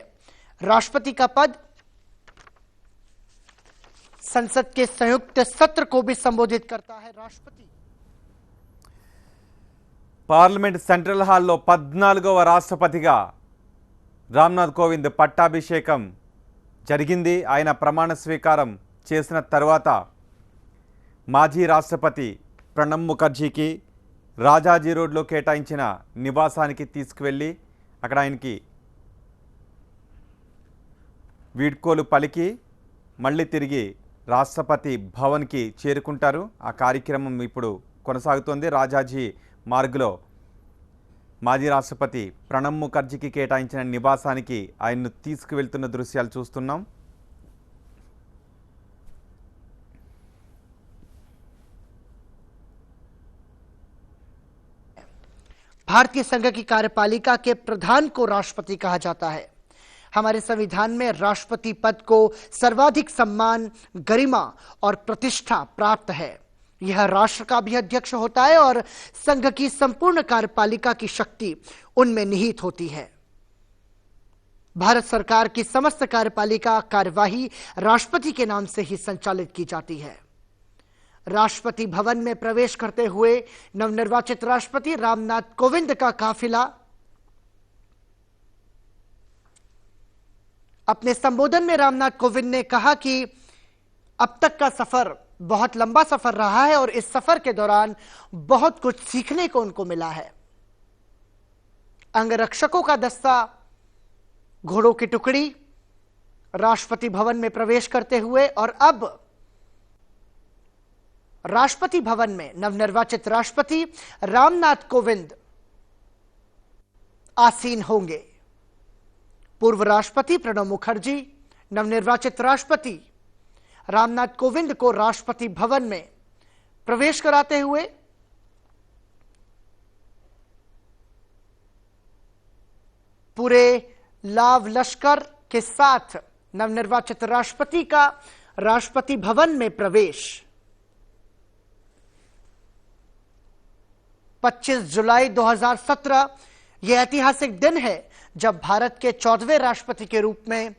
राष्ट्रपति का पद। संसद के संयुक्त सत्र को भी संबोधित करता है राष्ट्रपति। పార్లమెంట్ సెంట్రల్ హాల్లో 14వ రాష్ట్రపతిగా రామ్నాథ్ కోవింద్ పట్టాభిషేకం జరిగింది. ఆయన ప్రమాణ స్వీకారం చేసిన తర్వాత మాజీ రాష్ట్రపతి ప్రణబ్ ముఖర్జీకి రాజాజీ రోడ్లో కేటాయించిన నివాసానికి తీసుకువెళ్ళి అక్కడ ఆయనకి వీడ్కోలు పలికి మళ్ళీ తిరిగి రాష్ట్రపతి భవన్కి చేరుకుంటారు. ఆ కార్యక్రమం ఇప్పుడు కొనసాగుతోంది. రాజాజీ మార్గ్లో మాజీ రాష్ట్రపతి ప్రణబ్ ముఖర్జీకి కేటాయించిన నివాసానికి ఆయన్ను తీసుకువెళ్తున్న దృశ్యాలు చూస్తున్నాం. भारतीय संघ की कार्यपालिका के प्रधान को राष्ट्रपति कहा जाता है। हमारे संविधान में राष्ट्रपति पद को सर्वाधिक सम्मान, गरिमा और प्रतिष्ठा प्राप्त है। यह राष्ट्र का भी अध्यक्ष होता है और संघ की संपूर्ण कार्यपालिका की शक्ति उनमें निहित होती है। भारत सरकार की समस्त कार्यपालिका कार्यवाही राष्ट्रपति के नाम से ही संचालित की जाती है। राष्ट्रपति भवन में प्रवेश करते हुए नवनिर्वाचित राष्ट्रपति रामनाथ कोविंद का काफिला अपने संबोधन में रामनाथ कोविंद ने कहा कि अब तक का सफर बहुत लंबा सफर रहा है और इस सफर के दौरान बहुत कुछ सीखने को उनको मिला है। अंगरक्षकों का दस्ता, घोड़ों की टुकड़ी राष्ट्रपति भवन में प्रवेश करते हुए और अब राष्ट्रपति भवन में नवनिर्वाचित राष्ट्रपति रामनाथ कोविंद आसीन होंगे। पूर्व राष्ट्रपति प्रणब मुखर्जी नवनिर्वाचित राष्ट्रपति रामनाथ कोविंद को राष्ट्रपति भवन में प्रवेश कराते हुए पूरे लाव लश्कर के साथ नवनिर्वाचित राष्ट्रपति का राष्ट्रपति भवन में प्रवेश 25 जुलाई 2017 यह ऐतिहासिक दिन है जब भारत के 14वें राष्ट्रपति के रूप में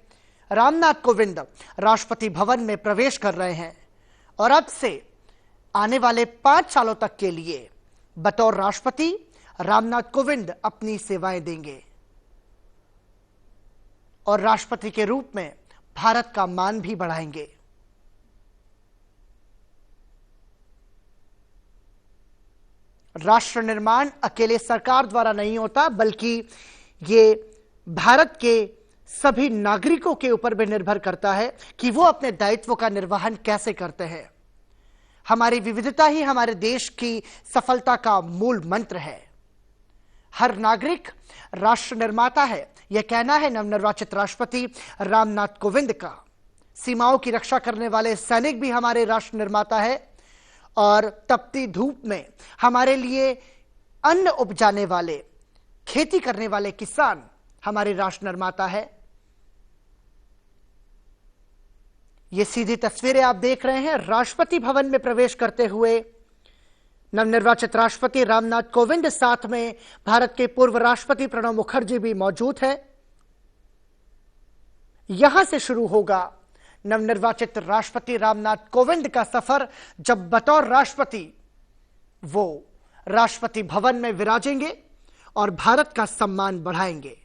रामनाथ कोविंद राष्ट्रपति भवन में प्रवेश कर रहे हैं और अब से आने वाले 5 सालों तक के लिए बतौर राष्ट्रपति रामनाथ कोविंद अपनी सेवाएं देंगे और राष्ट्रपति के रूप में भारत का मान भी बढ़ाएंगे। राष्ट्र निर्माण अकेले सरकार द्वारा नहीं होता, बल्कि ये भारत के सभी नागरिकों के ऊपर भी निर्भर करता है कि वो अपने दायित्व का निर्वहन कैसे करते हैं। हमारी विविधता ही हमारे देश की सफलता का मूल मंत्र है। हर नागरिक राष्ट्र निर्माता है, यह कहना है नवनिर्वाचित राष्ट्रपति रामनाथ कोविंद का। सीमाओं की रक्षा करने वाले सैनिक भी हमारे राष्ट्र निर्माता है और तपती धूप में हमारे लिए अन्न उपजाने वाले, खेती करने वाले किसान हमारे राष्ट्र निर्माता है। ये सीधी तस्वीरें आप देख रहे हैं राष्ट्रपति भवन में प्रवेश करते हुए नवनिर्वाचित राष्ट्रपति रामनाथ कोविंद, साथ में भारत के पूर्व राष्ट्रपति प्रणब मुखर्जी भी मौजूद है। यहां से शुरू होगा नवनिर्वाचित राष्ट्रपति रामनाथ कोविंद का सफर, जब बतौर राष्ट्रपति वो राष्ट्रपति भवन में विराजेंगे और भारत का सम्मान बढ़ाएंगे।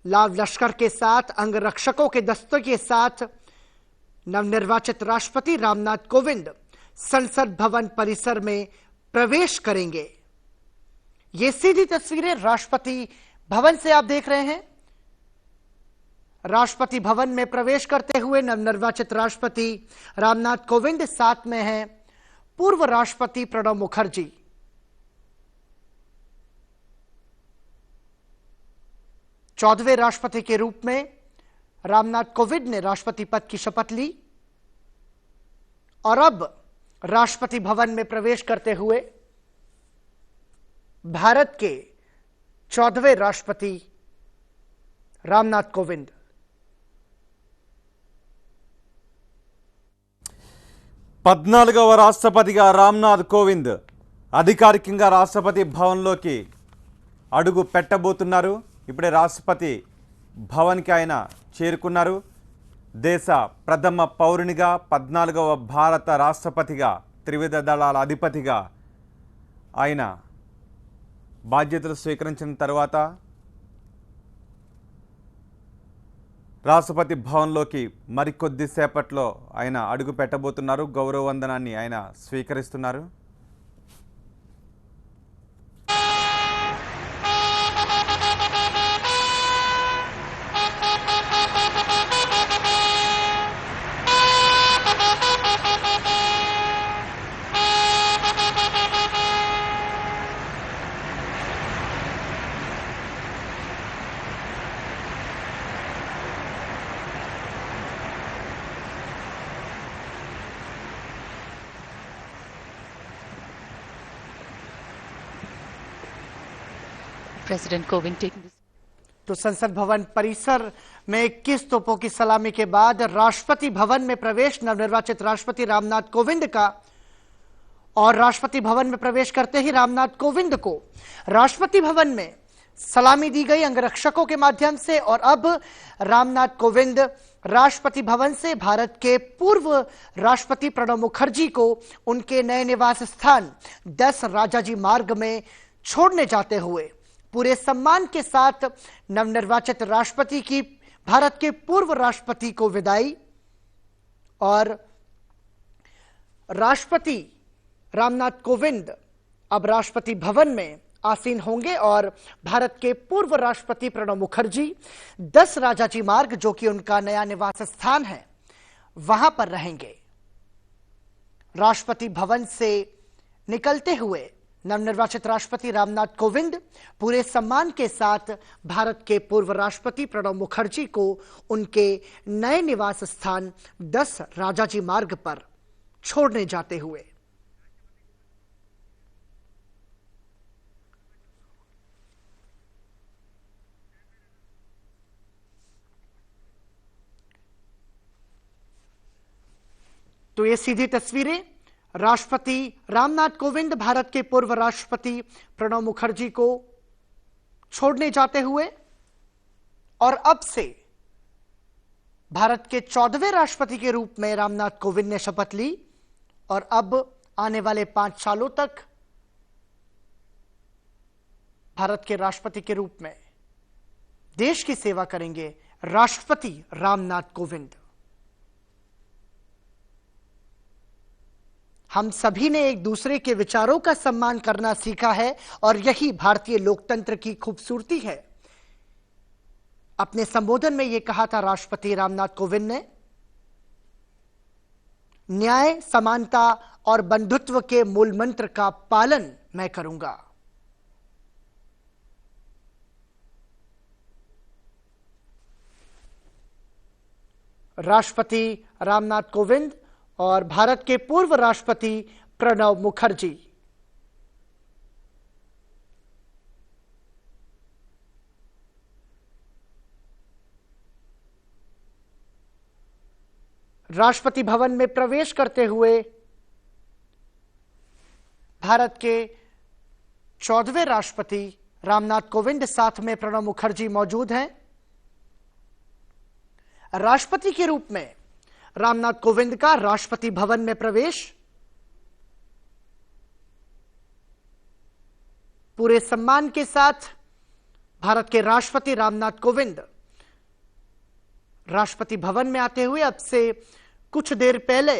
लाव लश्कर के साथ, अंगरक्षकों के दस्तों के साथ नवनिर्वाचित राष्ट्रपति रामनाथ कोविंद संसद भवन परिसर में प्रवेश करेंगे। ये सीधी तस्वीरें राष्ट्रपति भवन से आप देख रहे हैं। राष्ट्रपति भवन में प्रवेश करते हुए नवनिर्वाचित राष्ट्रपति रामनाथ कोविंद, साथ में हैं पूर्व राष्ट्रपति प्रणब मुखर्जी। चौदहवें राष्ट्रपति के रूप में रामनाथ कोविंद ने राष्ट्रपति पद की शपथ ली और अब राष्ट्रपति भवन में प्रवेश करते हुए भारत के 14वें राष्ट्रपति रामनाथ कोविंद। పద్నాలుగవ రాష్ట్రపతిగా రామ్నాథ్ కోవింద్ అధికారికంగా రాష్ట్రపతి భవన్లోకి అడుగు పెట్టబోతున్నారు. ఇప్పుడే రాష్ట్రపతి భవన్కి ఆయన చేరుకున్నారు. దేశ ప్రథమ పౌరునిగా 14వ భారత రాష్ట్రపతిగా త్రివిధ దళాల అధిపతిగా ఆయన బాధ్యతలు స్వీకరించిన తర్వాత రాష్ట్రపతి భవన్లోకి మరికొద్దిసేపట్లో ఆయన అడుగు పెట్టబోతున్నారు. గౌరవ వందనాన్ని ఆయన స్వీకరిస్తున్నారు. President Kovind taking this. तो संसद भवन परिसर में 21 तोपों की सलामी के बाद राष्ट्रपति भवन में प्रवेश नवनिर्वाचित राष्ट्रपति रामनाथ कोविंद का, और राष्ट्रपति भवन में प्रवेश करते ही रामनाथ कोविंद को राष्ट्रपति भवन में सलामी दी गई अंगरक्षकों के माध्यम से। और अब रामनाथ कोविंद राष्ट्रपति भवन से भारत के पूर्व राष्ट्रपति प्रणब मुखर्जी को उनके नए निवास स्थान 10 राजाजी मार्ग में छोड़ने जाते हुए पूरे सम्मान के साथ नवनिर्वाचित राष्ट्रपति की भारत के पूर्व राष्ट्रपति को विदाई। और राष्ट्रपति रामनाथ कोविंद अब राष्ट्रपति भवन में आसीन होंगे और भारत के पूर्व राष्ट्रपति प्रणब मुखर्जी 10 राजाजी मार्ग, जो कि उनका नया निवास स्थान है, वहां पर रहेंगे। राष्ट्रपति भवन से निकलते हुए नवनिर्वाचित राष्ट्रपति रामनाथ कोविंद पूरे सम्मान के साथ भारत के पूर्व राष्ट्रपति प्रणब मुखर्जी को उनके नए निवास स्थान 10 राजाजी मार्ग पर छोड़ने जाते हुए। तो ये सीधी तस्वीरें राष्ट्रपति रामनाथ कोविंद भारत के पूर्व राष्ट्रपति प्रणब मुखर्जी को छोड़ने जाते हुए, और अब से भारत के 14वें राष्ट्रपति के रूप में रामनाथ कोविंद ने शपथ ली और अब आने वाले 5 सालों तक भारत के राष्ट्रपति के रूप में देश की सेवा करेंगे राष्ट्रपति रामनाथ कोविंद। हम सभी ने एक दूसरे के विचारों का सम्मान करना सीखा है और यही भारतीय लोकतंत्र की खूबसूरती है। अपने संबोधन में यह कहा था राष्ट्रपति रामनाथ कोविंद ने, न्याय, समानता और बंधुत्व के मूल मंत्र का पालन मैं करूंगा। राष्ट्रपति रामनाथ कोविंद और भारत के पूर्व राष्ट्रपति प्रणब मुखर्जी। राष्ट्रपति भवन में प्रवेश करते हुए भारत के 14वें राष्ट्रपति रामनाथ कोविंद, साथ में प्रणब मुखर्जी मौजूद हैं। राष्ट्रपति के रूप में रामनाथ कोविंद का राष्ट्रपति भवन में प्रवेश पूरे सम्मान के साथ भारत के राष्ट्रपति रामनाथ कोविंद राष्ट्रपति भवन में आते हुए अब से कुछ देर पहले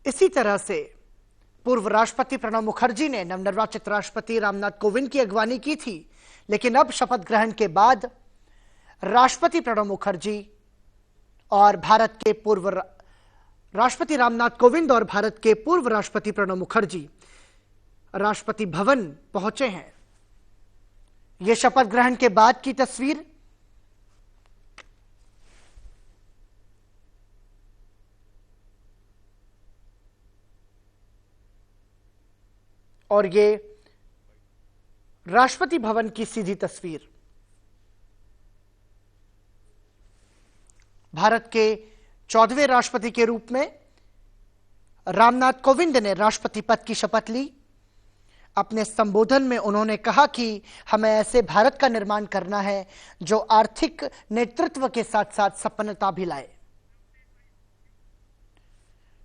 इसी तरह से पूर्व राष्ट्रपति प्रणब मुखर्जी ने नवनिर्वाचित राष्ट्रपति रामनाथ कोविंद की अगवानी की थी, लेकिन अब शपथ ग्रहण के बाद राष्ट्रपति प्रणब मुखर्जी और भारत के पूर्व राष्ट्रपति रामनाथ कोविंद और भारत के पूर्व राष्ट्रपति प्रणब मुखर्जी राष्ट्रपति भवन पहुंचे हैं। यह शपथ ग्रहण के बाद की तस्वीर। और ये राष्ट्रपति भवन की सीधी तस्वीर। भारत के 14वें राष्ट्रपति के रूप में रामनाथ कोविंद ने राष्ट्रपति पद की शपथ ली। अपने संबोधन में उन्होंने कहा कि हमें ऐसे भारत का निर्माण करना है जो आर्थिक नेतृत्व के साथ साथ संपन्नता भी लाए।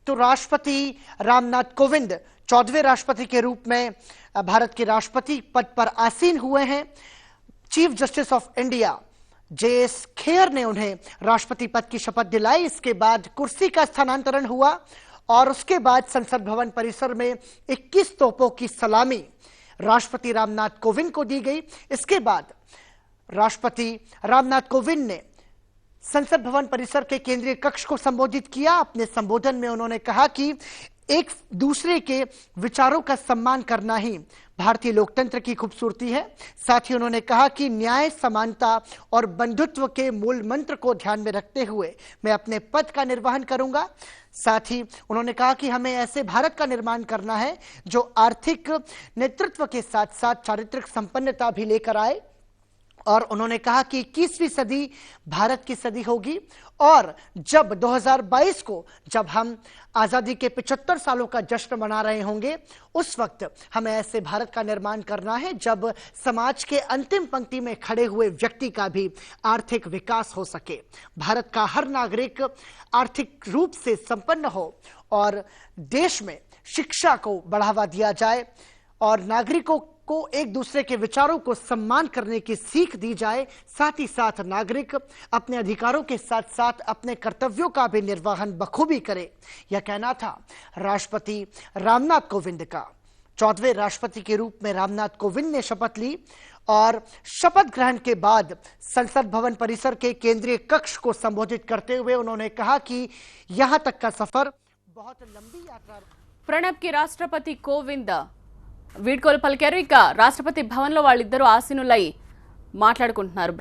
तो राष्ट्रपति रामनाथ कोविंद 14वें राष्ट्रपति के रूप में भारत के राष्ट्रपति पद पर आसीन हुए हैं। Chief justice of India JS Kher ने उन्हें राष्ट्रपति पद की शपथ दिलाई। इसके बाद कुर्सी का स्थानांतरण हुआ और उसके बाद संसद भवन परिसर में 21 तोपों की सलामी राष्ट्रपति रामनाथ कोविंद को दी गई। इसके बाद राष्ट्रपति रामनाथ कोविंद ने संसद भवन परिसर के केंद्रीय कक्ष को संबोधित किया। अपने संबोधन में उन्होंने कहा कि एक दूसरे के विचारों का सम्मान करना ही भारतीय लोकतंत्र की खूबसूरती है। साथ ही उन्होंने कहा कि न्याय, समानता और बंधुत्व के मूल मंत्र को ध्यान में रखते हुए मैं अपने पद का निर्वहन करूंगा। साथ ही उन्होंने कहा कि हमें ऐसे भारत का निर्माण करना है जो आर्थिक नेतृत्व के साथ साथ चारित्रिक संपन्नता भी लेकर आए। और उन्होंने कहा कि 21वीं सदी भारत की सदी होगी और जब 2022 को जब हम आजादी के 75 सालों का जश्न मना रहे होंगे, उस वक्त हमें ऐसे भारत का निर्माण करना है जब समाज के अंतिम पंक्ति में खड़े हुए व्यक्ति का भी आर्थिक विकास हो सके, भारत का हर नागरिक आर्थिक रूप से संपन्न हो और देश में शिक्षा को बढ़ावा दिया जाए और नागरिकों को एक दूसरे के विचारों को सम्मान करने की सीख दी जाए। साथ ही साथ नागरिक अपने अधिकारों के साथ साथ अपने कर्तव्यों का भी निर्वहन बखूबी करे। यह कहना था राष्ट्रपति रामनाथ कोविंद का। 14वें राष्ट्रपति के रूप में रामनाथ कोविंद ने शपथ ली और शपथ ग्रहण के बाद संसद भवन परिसर के केंद्रीय कक्ष को संबोधित करते हुए उन्होंने कहा कि यहां तक का सफर बहुत लंबी यात्रा। ప్రణబ్ కి రాష్ట్రపతి కోవింద్ వీడ్కోలు పలికారు. ఇక రాష్ట్రపతి భవన్లో వాళ్ళిద్దరూ ఆసీనులై మాట్లాడుకుంటున్నారు.